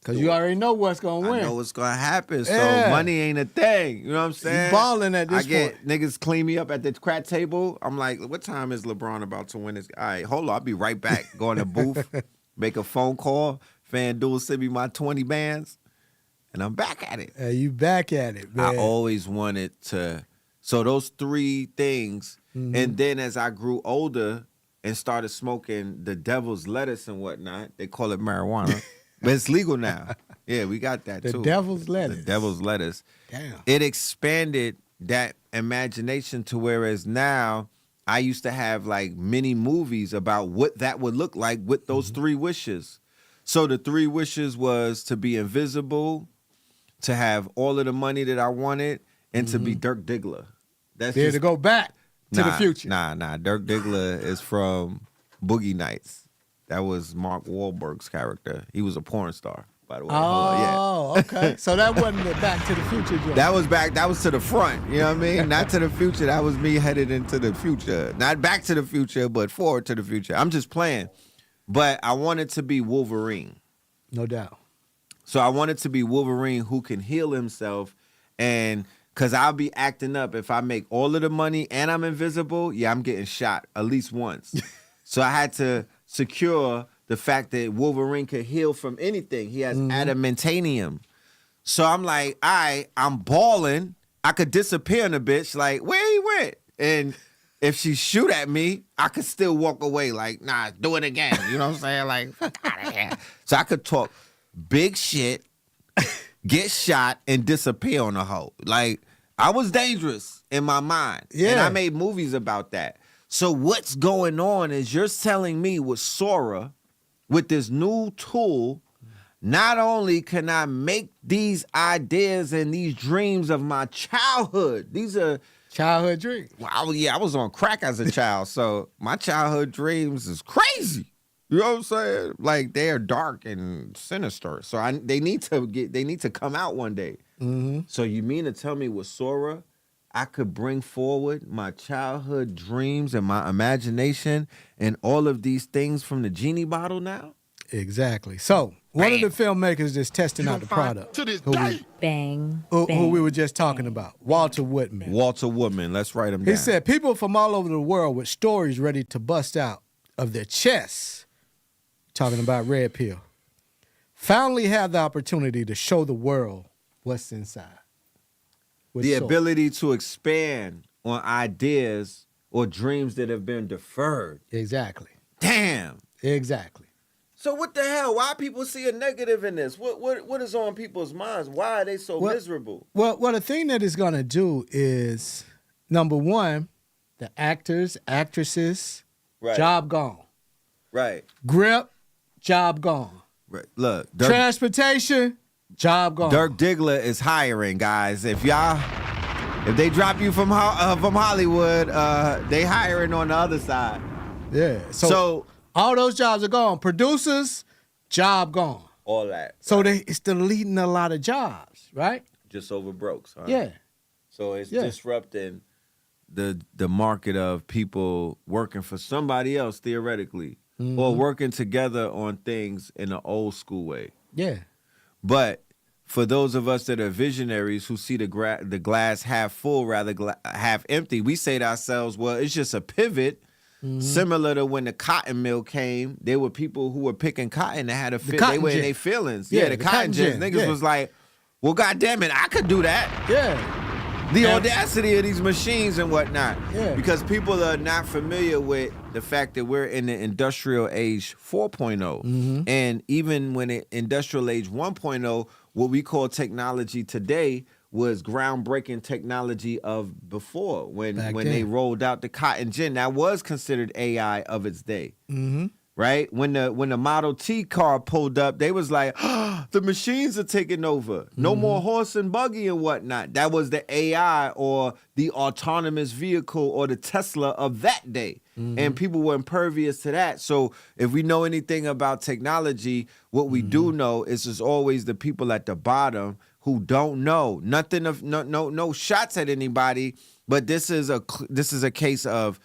Because you already know what's going to win. I know what's going to happen, so money ain't a thing. You know what I'm saying? You balling at this point. I get niggas clean me up at the crack table. I'm like, what time is LeBron about to win this? All right, hold on, I'll be right back. Go in the booth, make a phone call. FanDuel send me my 20 bands, and I'm back at it. You back at it, man. I always wanted to. So those 3 things, and then as I grew older and started smoking the devil's lettuce and whatnot, they call it marijuana, but it's legal now. Yeah, we got that too. The devil's lettuce. The devil's lettuce. Damn. It expanded that imagination to whereas now I used to have like mini movies about what that would look like with those 3 wishes. So the 3 wishes was to be invisible, to have all of the money that I wanted, and to be Dirk Diggler. That's to go back to the future. Nah. Dirk Diggler is from Boogie Nights. That was Mark Wahlberg's character. He was a porn star, by the way. Oh, okay. So that wasn't the Back to the Future joke. That was to the front. You know what I mean? Not to the future. That was me headed into the future. Not back to the future, but forward to the future. I'm just playing. But I wanted to be Wolverine. No doubt. So I wanted to be Wolverine who can heal himself, and because I'll be acting up if I make all of the money and I'm invisible, I'm getting shot at least once. So I had to secure the fact that Wolverine could heal from anything. He has adamantium. So I'm like, all right, I'm balling. I could disappear in a bitch, like, where he went? And if she shoot at me, I could still walk away, like, nah, do it again. You know what I'm saying? Like, fuck out of here. So I could talk big shit, get shot, and disappear on a hoe. Like, I was dangerous in my mind. Yeah. And I made movies about that. So what's going on is you're telling me with Sora, with this new tool, not only can I make these ideas and these dreams of my childhood. These are childhood dreams. Well, I was on crack as a child. So my childhood dreams is crazy. You know what I'm saying? Like, they're dark and sinister. So they need to come out one day. So you mean to tell me with Sora, I could bring forward my childhood dreams and my imagination and all of these things from the genie bottle now? Exactly. So one of the filmmakers that's testing out the product, To this who day. who we were just talking about, Walter Woodman. Walter Woodman, let's write him down. He said, people from all over the world with stories ready to bust out of their chests, talking about Red Pill, finally have the opportunity to show the world what's inside. With the Sora. ability to expand on ideas or dreams that have been deferred. Exactly. Damn. Exactly. So what the hell? Why people see a negative in this? What is on people's minds? Why are they so miserable? Well, the thing that it's going to do is, number one, the actors, actresses, Right. job gone. Right. Grip, job gone. Right. Look, Transportation, job gone. Dirk Diggler is hiring, guys. If they drop you from Hollywood, they hiring on the other side. Yeah. So all those jobs are gone. Producers, job gone. All that. So it's deleting a lot of jobs, right? Just over brokes, huh? Yeah. So it's disrupting the market of people working for somebody else theoretically, or working together on things in an old school way. Yeah. But for those of us that are visionaries who see the glass half full rather half empty, we say to ourselves, well, it's just a pivot. Similar to when the cotton mill came, there were people who were picking cotton that had a fit. They were in their feelings. Yeah, the cotton gins. Niggas was like, well, goddamn it, I could do that. Yeah. The audacity of these machines and whatnot. Yeah. Because people are not familiar with the fact that we're in the industrial age 4.0. And even when industrial age 1.0, what we call technology today was groundbreaking technology of before when they rolled out the cotton gin. That was considered AI of its day. Right? When the Model T car pulled up, they was like, oh, the machines are taking over. No more horse and buggy and whatnot. That was the AI or the autonomous vehicle or the Tesla of that day. And people were impervious to that. So if we know anything about technology, what we do know is there's always the people at the bottom who don't know. Nothing of no shots at anybody, but this is a case of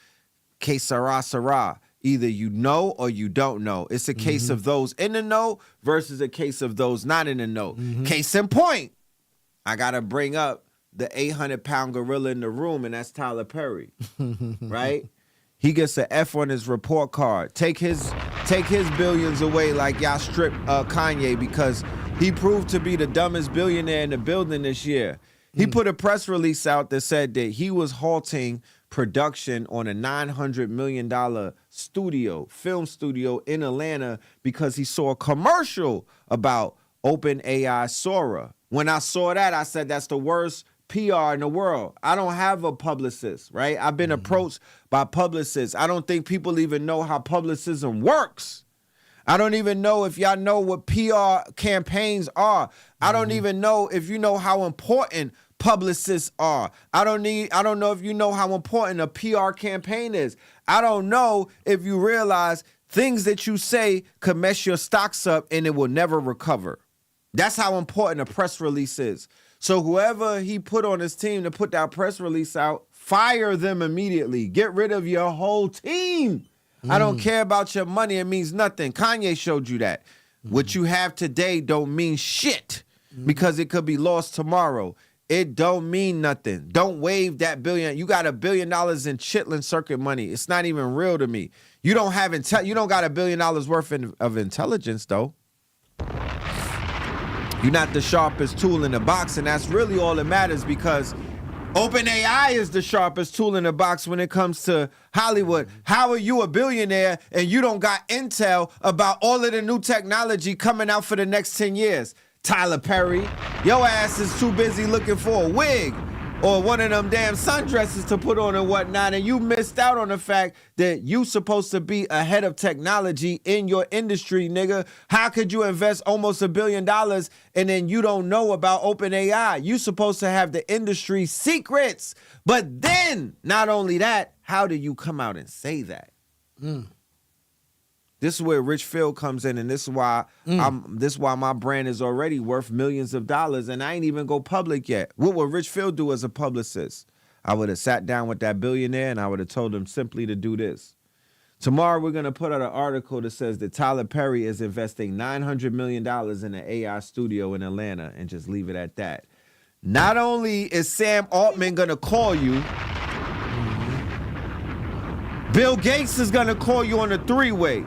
que sera sera. Either you know or you don't know. It's a case of those in the know versus a case of those not in the know. Case in point, I gotta bring up the 800-pound gorilla in the room, and that's Tyler Perry, right? He gets an F on his report card. Take his billions away like y'all strip Kanye because he proved to be the dumbest billionaire in the building this year. He put a press release out that said that he was halting production on a $900 million film studio in Atlanta because he saw a commercial about OpenAI Sora. When I saw that, I said, that's the worst PR in the world. I don't have a publicist, right? I've been approached by publicists. I don't think people even know how publicism works. I don't even know if y'all know what PR campaigns are. I don't even know if you know how important publicists are. I don't know if you know how important a PR campaign is. I don't know if you realize things that you say could mess your stocks up and it will never recover. That's how important a press release is. So whoever he put on his team to put that press release out, fire them immediately. Get rid of your whole team. I don't care about your money. It means nothing. Kanye showed you that. What you have today don't mean shit because it could be lost tomorrow. It don't mean nothing. Don't wave that billion. You got $1 billion in Chitlin circuit money. It's not even real to me. You don't have you don't got $1 billion worth of intelligence though. You're not the sharpest tool in the box, and that's really all that matters because OpenAI is the sharpest tool in the box when it comes to Hollywood. How are you a billionaire and you don't got intel about all of the new technology coming out for the next 10 years? Tyler Perry, your ass is too busy looking for a wig or one of them damn sundresses to put on and whatnot, and you missed out on the fact that you supposed to be ahead of technology in your industry, nigga. How could you invest almost $1 billion and then you don't know about OpenAI? You supposed to have the industry secrets. But then, not only that, how do you come out and say that? This is where Rich Phil comes in, and this is why my brand is already worth millions of dollars, and I ain't even go public yet. What would Rich Phil do as a publicist? I would have sat down with that billionaire and I would have told him simply to do this. Tomorrow, we're going to put out an article that says that Tyler Perry is investing $900 million in an AI studio in Atlanta, and just leave it at that. Not only is Sam Altman going to call you, Bill Gates is going to call you on a three-way.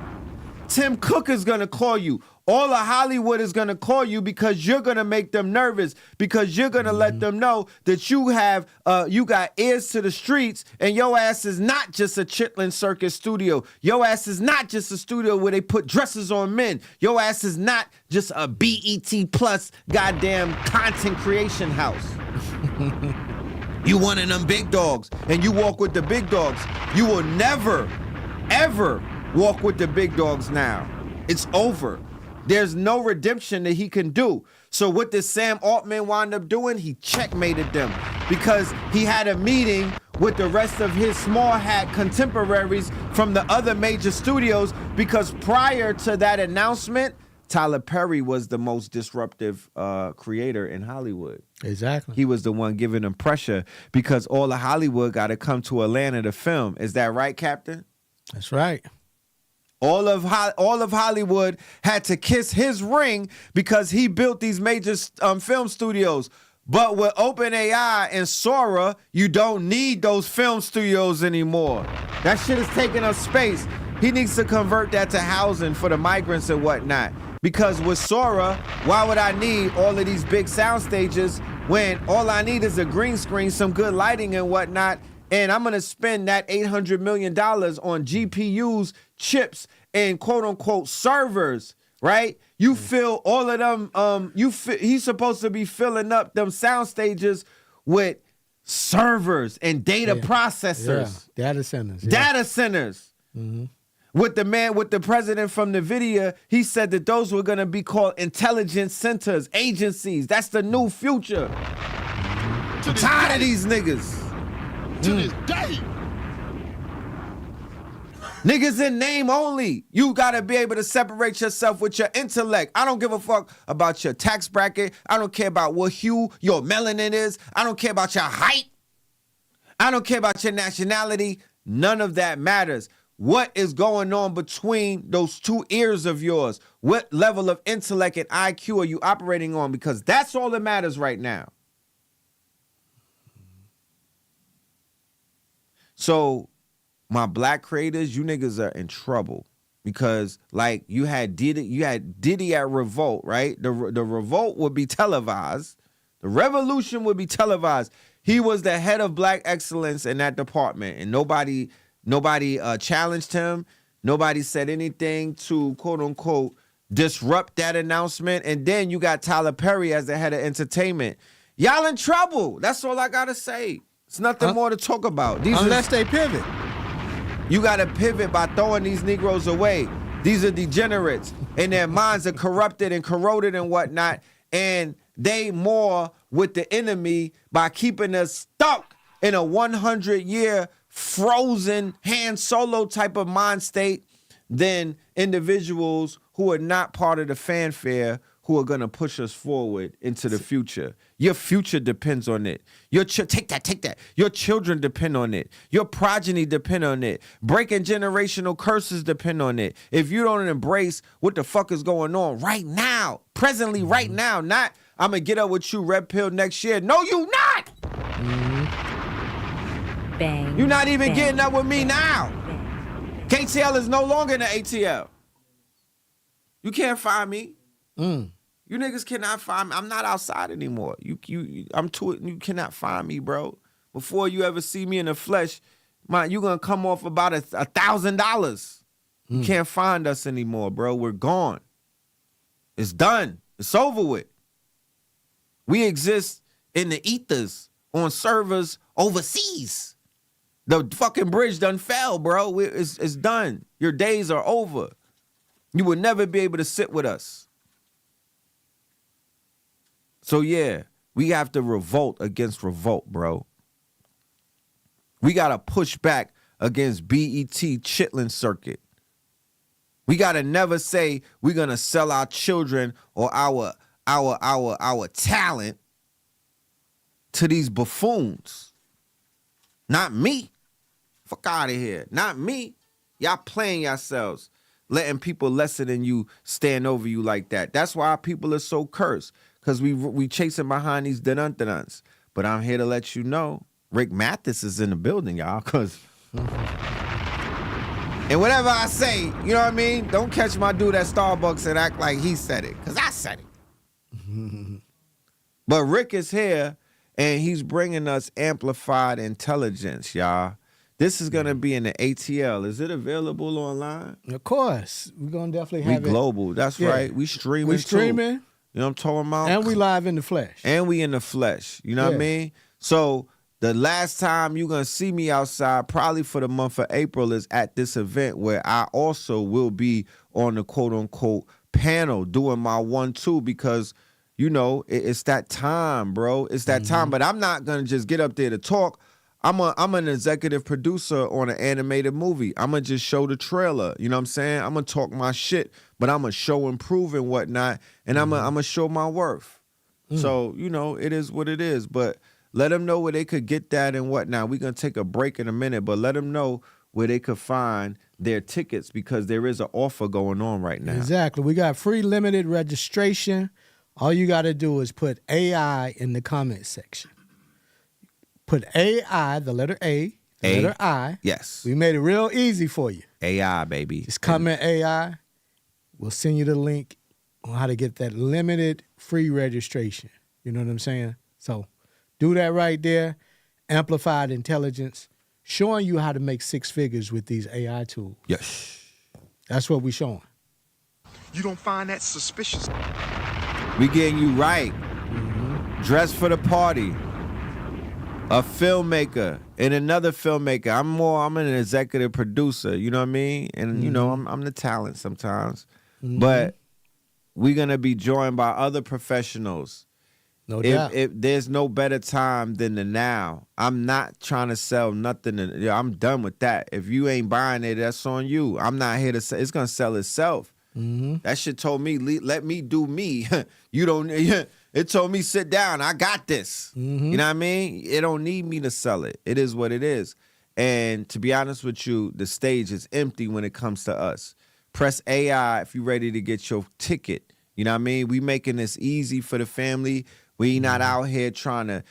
Tim Cook is going to call you. All of Hollywood is going to call you because you're going to make them nervous, because you're going to let them know that you got ears to the streets, and your ass is not just a Chitlin Circus studio. Your ass is not just a studio where they put dresses on men. Your ass is not just a BET Plus goddamn content creation house. You one of them big dogs, and you walk with the big dogs. You will never, ever walk with the big dogs now. It's over. There's no redemption that he can do. So what did Sam Altman wind up doing? He checkmated them because he had a meeting with the rest of his small hat contemporaries from the other major studios, because prior to that announcement, Tyler Perry was the most disruptive creator in Hollywood. Exactly. He was the one giving them pressure because all of Hollywood got to come to Atlanta to film. Is that right, Captain? That's right. All of Hollywood had to kiss his ring because he built these major film studios. But with OpenAI and Sora, you don't need those film studios anymore. That shit is taking up space. He needs to convert that to housing for the migrants and whatnot. Because with Sora, why would I need all of these big sound stages when all I need is a green screen, some good lighting and whatnot, and I'm going to spend that $800 million on GPUs, chips, and quote-unquote servers, right? You fill all of them, he's supposed to be filling up them sound stages with servers and data processors. Yeah. Data centers. Data centers. Mm-hmm. With the president from NVIDIA, he said that those were going to be called intelligence centers, agencies. That's the new future. I'm tired of these niggas. To this day. Niggas in name only. You gotta be able to separate yourself with your intellect. I don't give a fuck about your tax bracket. I don't care about what hue your melanin is. I don't care about your height. I don't care about your nationality. None of that matters. What is going on between those two ears of yours? What level of intellect and IQ are you operating on? Because that's all that matters right now. So, my black creators, you niggas are in trouble because, like, you had Diddy at Revolt, right? The Revolt would be televised. The revolution would be televised. He was the head of black excellence in that department, and nobody challenged him. Nobody said anything to quote unquote disrupt that announcement. And then you got Tyler Perry as the head of entertainment. Y'all in trouble. That's all I gotta say. It's nothing more to talk about. Unless they pivot. You got to pivot by throwing these Negroes away. These are degenerates, and their minds are corrupted and corroded and whatnot, and they more with the enemy by keeping us stuck in a 100-year frozen Han Solo type of mind state than individuals who are not part of the fanfare, who are going to push us forward into the future. Your future depends on it. Take that. Your children depend on it. Your progeny depend on it. Breaking generational curses depend on it. If you don't embrace what the fuck is going on right now, presently right now, not I'm going to get up with you red pill next year. No, you not. Bang. You're not even bang, getting up with me now. bang. KTL is no longer in the ATL. You can't find me. You niggas cannot find me. I'm not outside anymore. You cannot find me, bro. Before you ever see me in the flesh, you're gonna come off about $1,000. You can't find us anymore, bro. We're gone. It's done. It's over with. We exist in the ethers on servers overseas. The fucking bridge done fell, bro. It's done. Your days are over. You will never be able to sit with us. So yeah, we have to revolt against revolt, bro. We got to push back against BET Chitlin Circuit. We got to never say we're going to sell our children or our talent to these buffoons. Not me. Fuck out of here. Not me. Y'all playing yourselves, letting people lesser than you stand over you like that. That's why people are so cursed, because we chasing behind these dun-dun-dun-duns. But I'm here to let you know, Rick Mathis is in the building, y'all, because... And whatever I say, you know what I mean? Don't catch my dude at Starbucks and act like he said it, because I said it. But Rick is here, and he's bringing us amplified intelligence, y'all. This is going to be in the ATL. Is it available online? Of course. We're going to definitely have we global. That's right. We streaming, We streaming. Too. You know what I'm talking about? And we live in the flesh. And we in the flesh. You know what I mean? So the last time you're going to see me outside, probably for the month of April, is at this event where I also will be on the quote-unquote panel doing my 1-2 because, you know, it's that time, bro. It's that time. But I'm not going to just get up there to talk. I'm an executive producer on an animated movie. I'm going to just show the trailer. You know what I'm saying? I'm going to talk my shit, but I'm going to show and prove and whatnot, and I'm going to show my worth. So, you know, it is what it is. But let them know where they could get that and whatnot. We're going to take a break in a minute, but let them know where they could find their tickets because there is an offer going on right now. Exactly. We got free limited registration. All you got to do is put AI in the comment section. Put AI, the letter A, the letter I. Yes. We made it real easy for you. AI, baby. Just comment AI. We'll send you the link on how to get that limited free registration. You know what I'm saying? So do that right there. Amplified intelligence, showing you how to make 6 figures with these AI tools. Yes. That's what we're showing. You don't find that suspicious? We getting you right. Dress for the party. A filmmaker and another filmmaker. I'm an executive producer, you know what I mean? And, you know, I'm the talent sometimes. But we're going to be joined by other professionals. No doubt. If there's no better time than the now. I'm not trying to sell nothing. I'm done with that. If you ain't buying it, that's on you. I'm not here to sell. It's going to sell itself. That shit told me, let me do me. You don't... It told me, sit down. I got this. You know what I mean? It don't need me to sell it. It is what it is. And to be honest with you, the stage is empty when it comes to us. Press AI if you're ready to get your ticket. You know what I mean? We making this easy for the family. We not out here trying to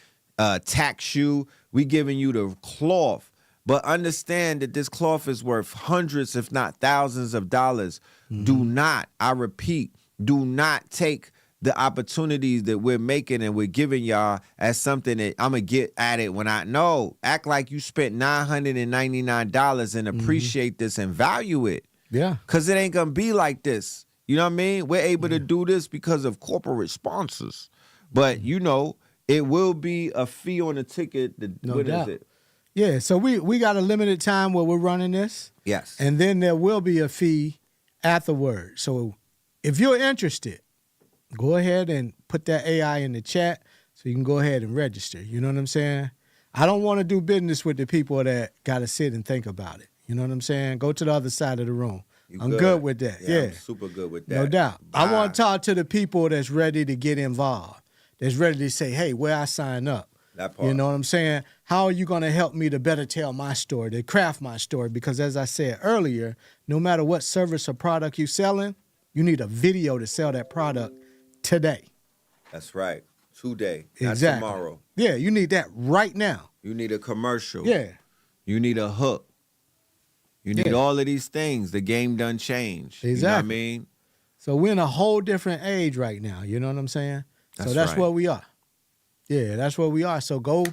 tax you. We giving you the cloth. But understand that this cloth is worth hundreds, if not thousands of dollars. Do not, I repeat, do not take the opportunities that we're making and we're giving y'all as something that I'm going to get at it when I know. Act like you spent $999 and appreciate this and value it. Yeah. Because it ain't going to be like this. You know what I mean? We're able to do this because of corporate sponsors. But, you know, it will be a fee on the ticket. What is it? Yeah, so we got a limited time where we're running this. Yes. And then there will be a fee afterward. So if you're interested, go ahead and put that AI in the chat so you can go ahead and register. You know what I'm saying? I don't want to do business with the people that got to sit and think about it. You know what I'm saying? Go to the other side of the room. I'm good with that. Yeah. I'm super good with that. No doubt. Bye. I want to talk to the people that's ready to get involved, that's ready to say, hey, where I sign up. That part. You know what I'm saying? How are you going to help me to better tell my story, to craft my story? Because as I said earlier, no matter what service or product you're selling, you need a video to sell that product today. That's right. Today. Not Exactly. tomorrow. Yeah, you need that right now. You need a commercial. Yeah. You need a hook. You need all of these things. The game done changed. Exactly. You know what I mean? So we're in a whole different age right now. You know what I'm saying? So that's right. where we are. Yeah, that's where we are. So go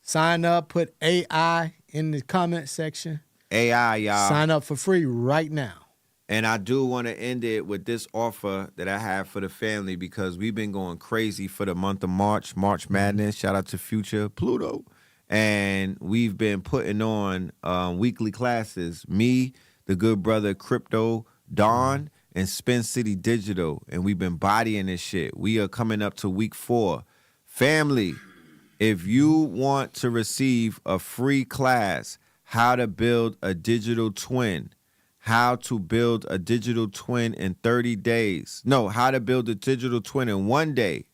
sign up, put AI in the comment section. AI, y'all. Sign up for free right now. And I do want to end it with this offer that I have for the family because we've been going crazy for the month of March Madness. Shout out to Future Pluto. And we've been putting on weekly classes. Me, the good brother Crypto, Don, and Spin City Digital. And we've been bodying this shit. We are coming up to week 4. Family, if you want to receive a free class, how to build a digital twin, how to build a digital twin in 30 days. No, how to build a digital twin in 1 day.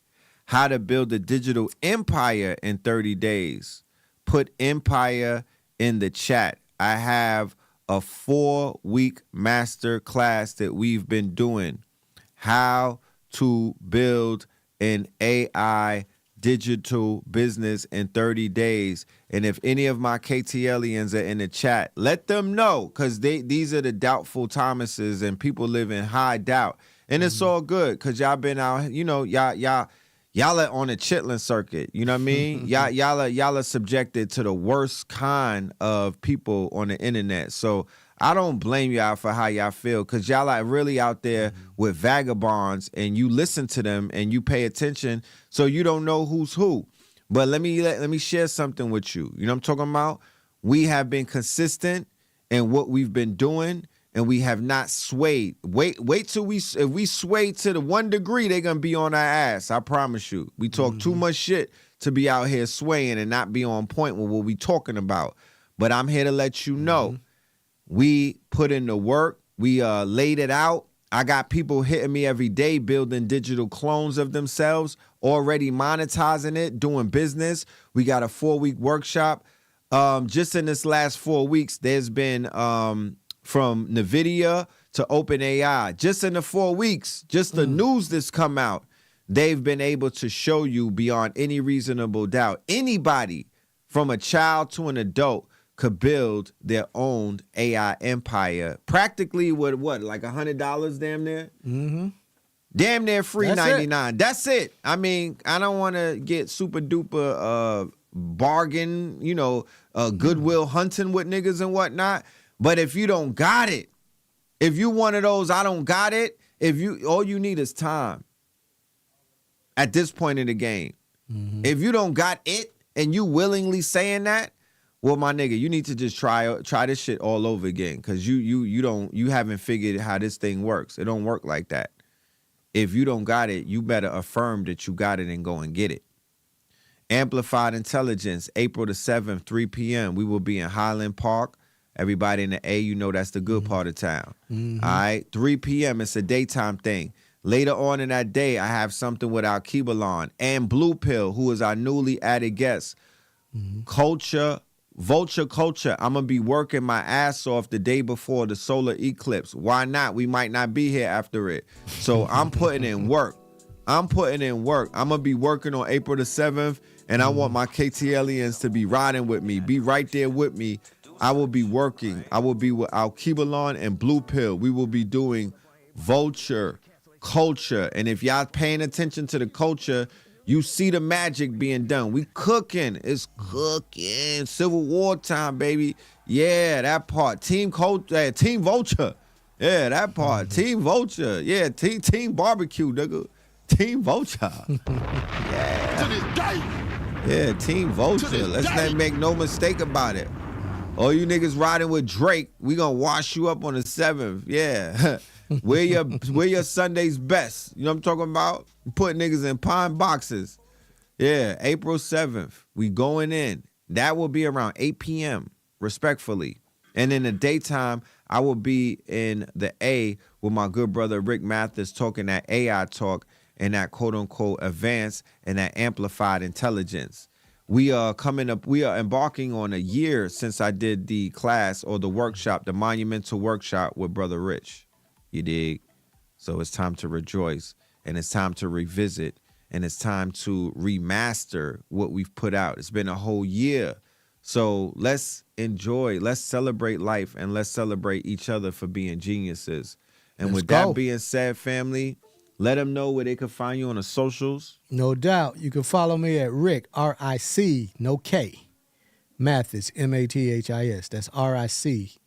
How to build a digital empire in 30 days. put Empire in the chat. I have a 4-week master class that we've been doing. How to build an AI digital business in 30 days. And if any of my KTLians are in the chat, let them know, because these are the doubtful Thomases and people live in high doubt. And it's all good, because y'all been out, you know, y'all are on a chitlin circuit. You know what I mean? y'all are subjected to the worst kind of people on the internet. So I don't blame y'all for how y'all feel, because y'all are really out there with vagabonds, and you listen to them and you pay attention, so you don't know who's who. But let me share something with you. You know what I'm talking about? We have been consistent in what we've been doing, and we have not swayed. Wait till if we sway to the 1 degree, they're gonna be on our ass. I promise you. We talk too much shit to be out here swaying and not be on point with what we talking about. But I'm here to let you know. We put in the work. We laid it out. I got people hitting me every day building digital clones of themselves, already monetizing it, doing business. We got a 4-week workshop. Just in this last 4 weeks, there's been from NVIDIA to OpenAI. Just in the 4 weeks, just the news that's come out, they've been able to show you beyond any reasonable doubt. Anybody from a child to an adult could build their own AI empire, practically with what, like $100 damn near? Damn near free. That's 99. That's it. I mean, I don't want to get super duper bargain, you know, goodwill hunting with niggas and whatnot. But if you don't got it, if you one of those, I don't got it, all you need is time at this point in the game. If you don't got it and you willingly saying that, well, my nigga, you need to just try this shit all over again, because you haven't figured how this thing works. It don't work like that. If you don't got it, you better affirm that you got it and go and get it. Amplified Intelligence, April the 7th, 3 p.m. We will be in Highland Park. Everybody in the A, you know that's the good part of town. All right, 3 p.m. It's a daytime thing. Later on in that day, I have something with our Kibalon and Blue Pill, who is our newly added guest. Vulture Culture. I'm going to be working my ass off the day before the solar eclipse. Why not? We might not be here after it. So I'm putting in work. I'm going to be working on April the 7th, and I want my KTLians to be riding with me. Be right there with me. I will be working. I will be with Alkebalon and Blue Pill. We will be doing Vulture Culture. And if y'all paying attention to the culture, you see the magic being done. We cooking. It's cooking. Civil War time, baby. Yeah, that part. Team Vulture. Yeah, that part. Team Vulture. Yeah, team barbecue, nigga. Team Vulture. Yeah, Team Vulture. Let's not make no mistake about it. All you niggas riding with Drake, we gonna wash you up on the 7th. Yeah. Wear your Sunday's best. You know what I'm talking about? Put niggas in pine boxes. Yeah, April 7th. We going in. That will be around 8 p.m., respectfully. And in the daytime, I will be in the A with my good brother Rick Mathis talking that AI talk and that quote-unquote advanced and that amplified intelligence. We are embarking on a year since I did the class or the workshop, the monumental workshop with Brother Rich. You dig? So it's time to rejoice, and it's time to revisit, and it's time to remaster what we've put out. It's been a whole year. So let's enjoy, let's celebrate life, and let's celebrate each other for being geniuses. And with that being said, family, let them know where they can find you on the socials. No doubt. You can follow me at Rick, R-I-C, no K, Mathis, M-A-T-H-I-S. That's R-I-C-M-A-T-H-I-S.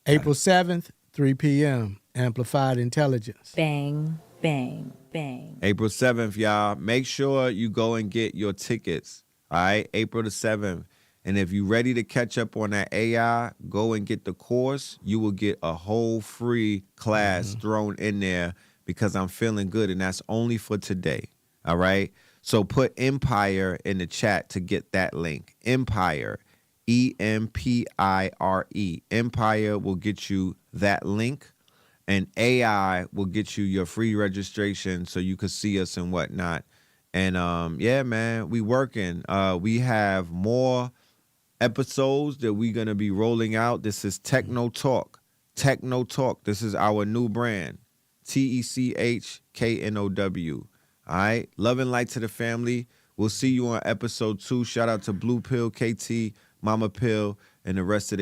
April 7th, 3 p.m., Amplified Intelligence. Bang, bang, bang. April 7th, y'all. Make sure you go and get your tickets, all right? April the 7th. And if you're ready to catch up on that AI, go and get the course. You will get a whole free class thrown in there because I'm feeling good, and that's only for today, all right? So put Empire in the chat to get that link. Empire, E-M-P-I-R-E. Empire will get you that link, and AI will get you your free registration so you can see us and whatnot. And yeah, man, we working. We have more episodes that we're gonna be rolling out. This is Techno Talk. Techno Talk. This is our new brand. TECHKNOW. All right. Love and light to the family. We'll see you on episode 2. Shout out to Blue Pill, KT, Mama Pill, and the rest of the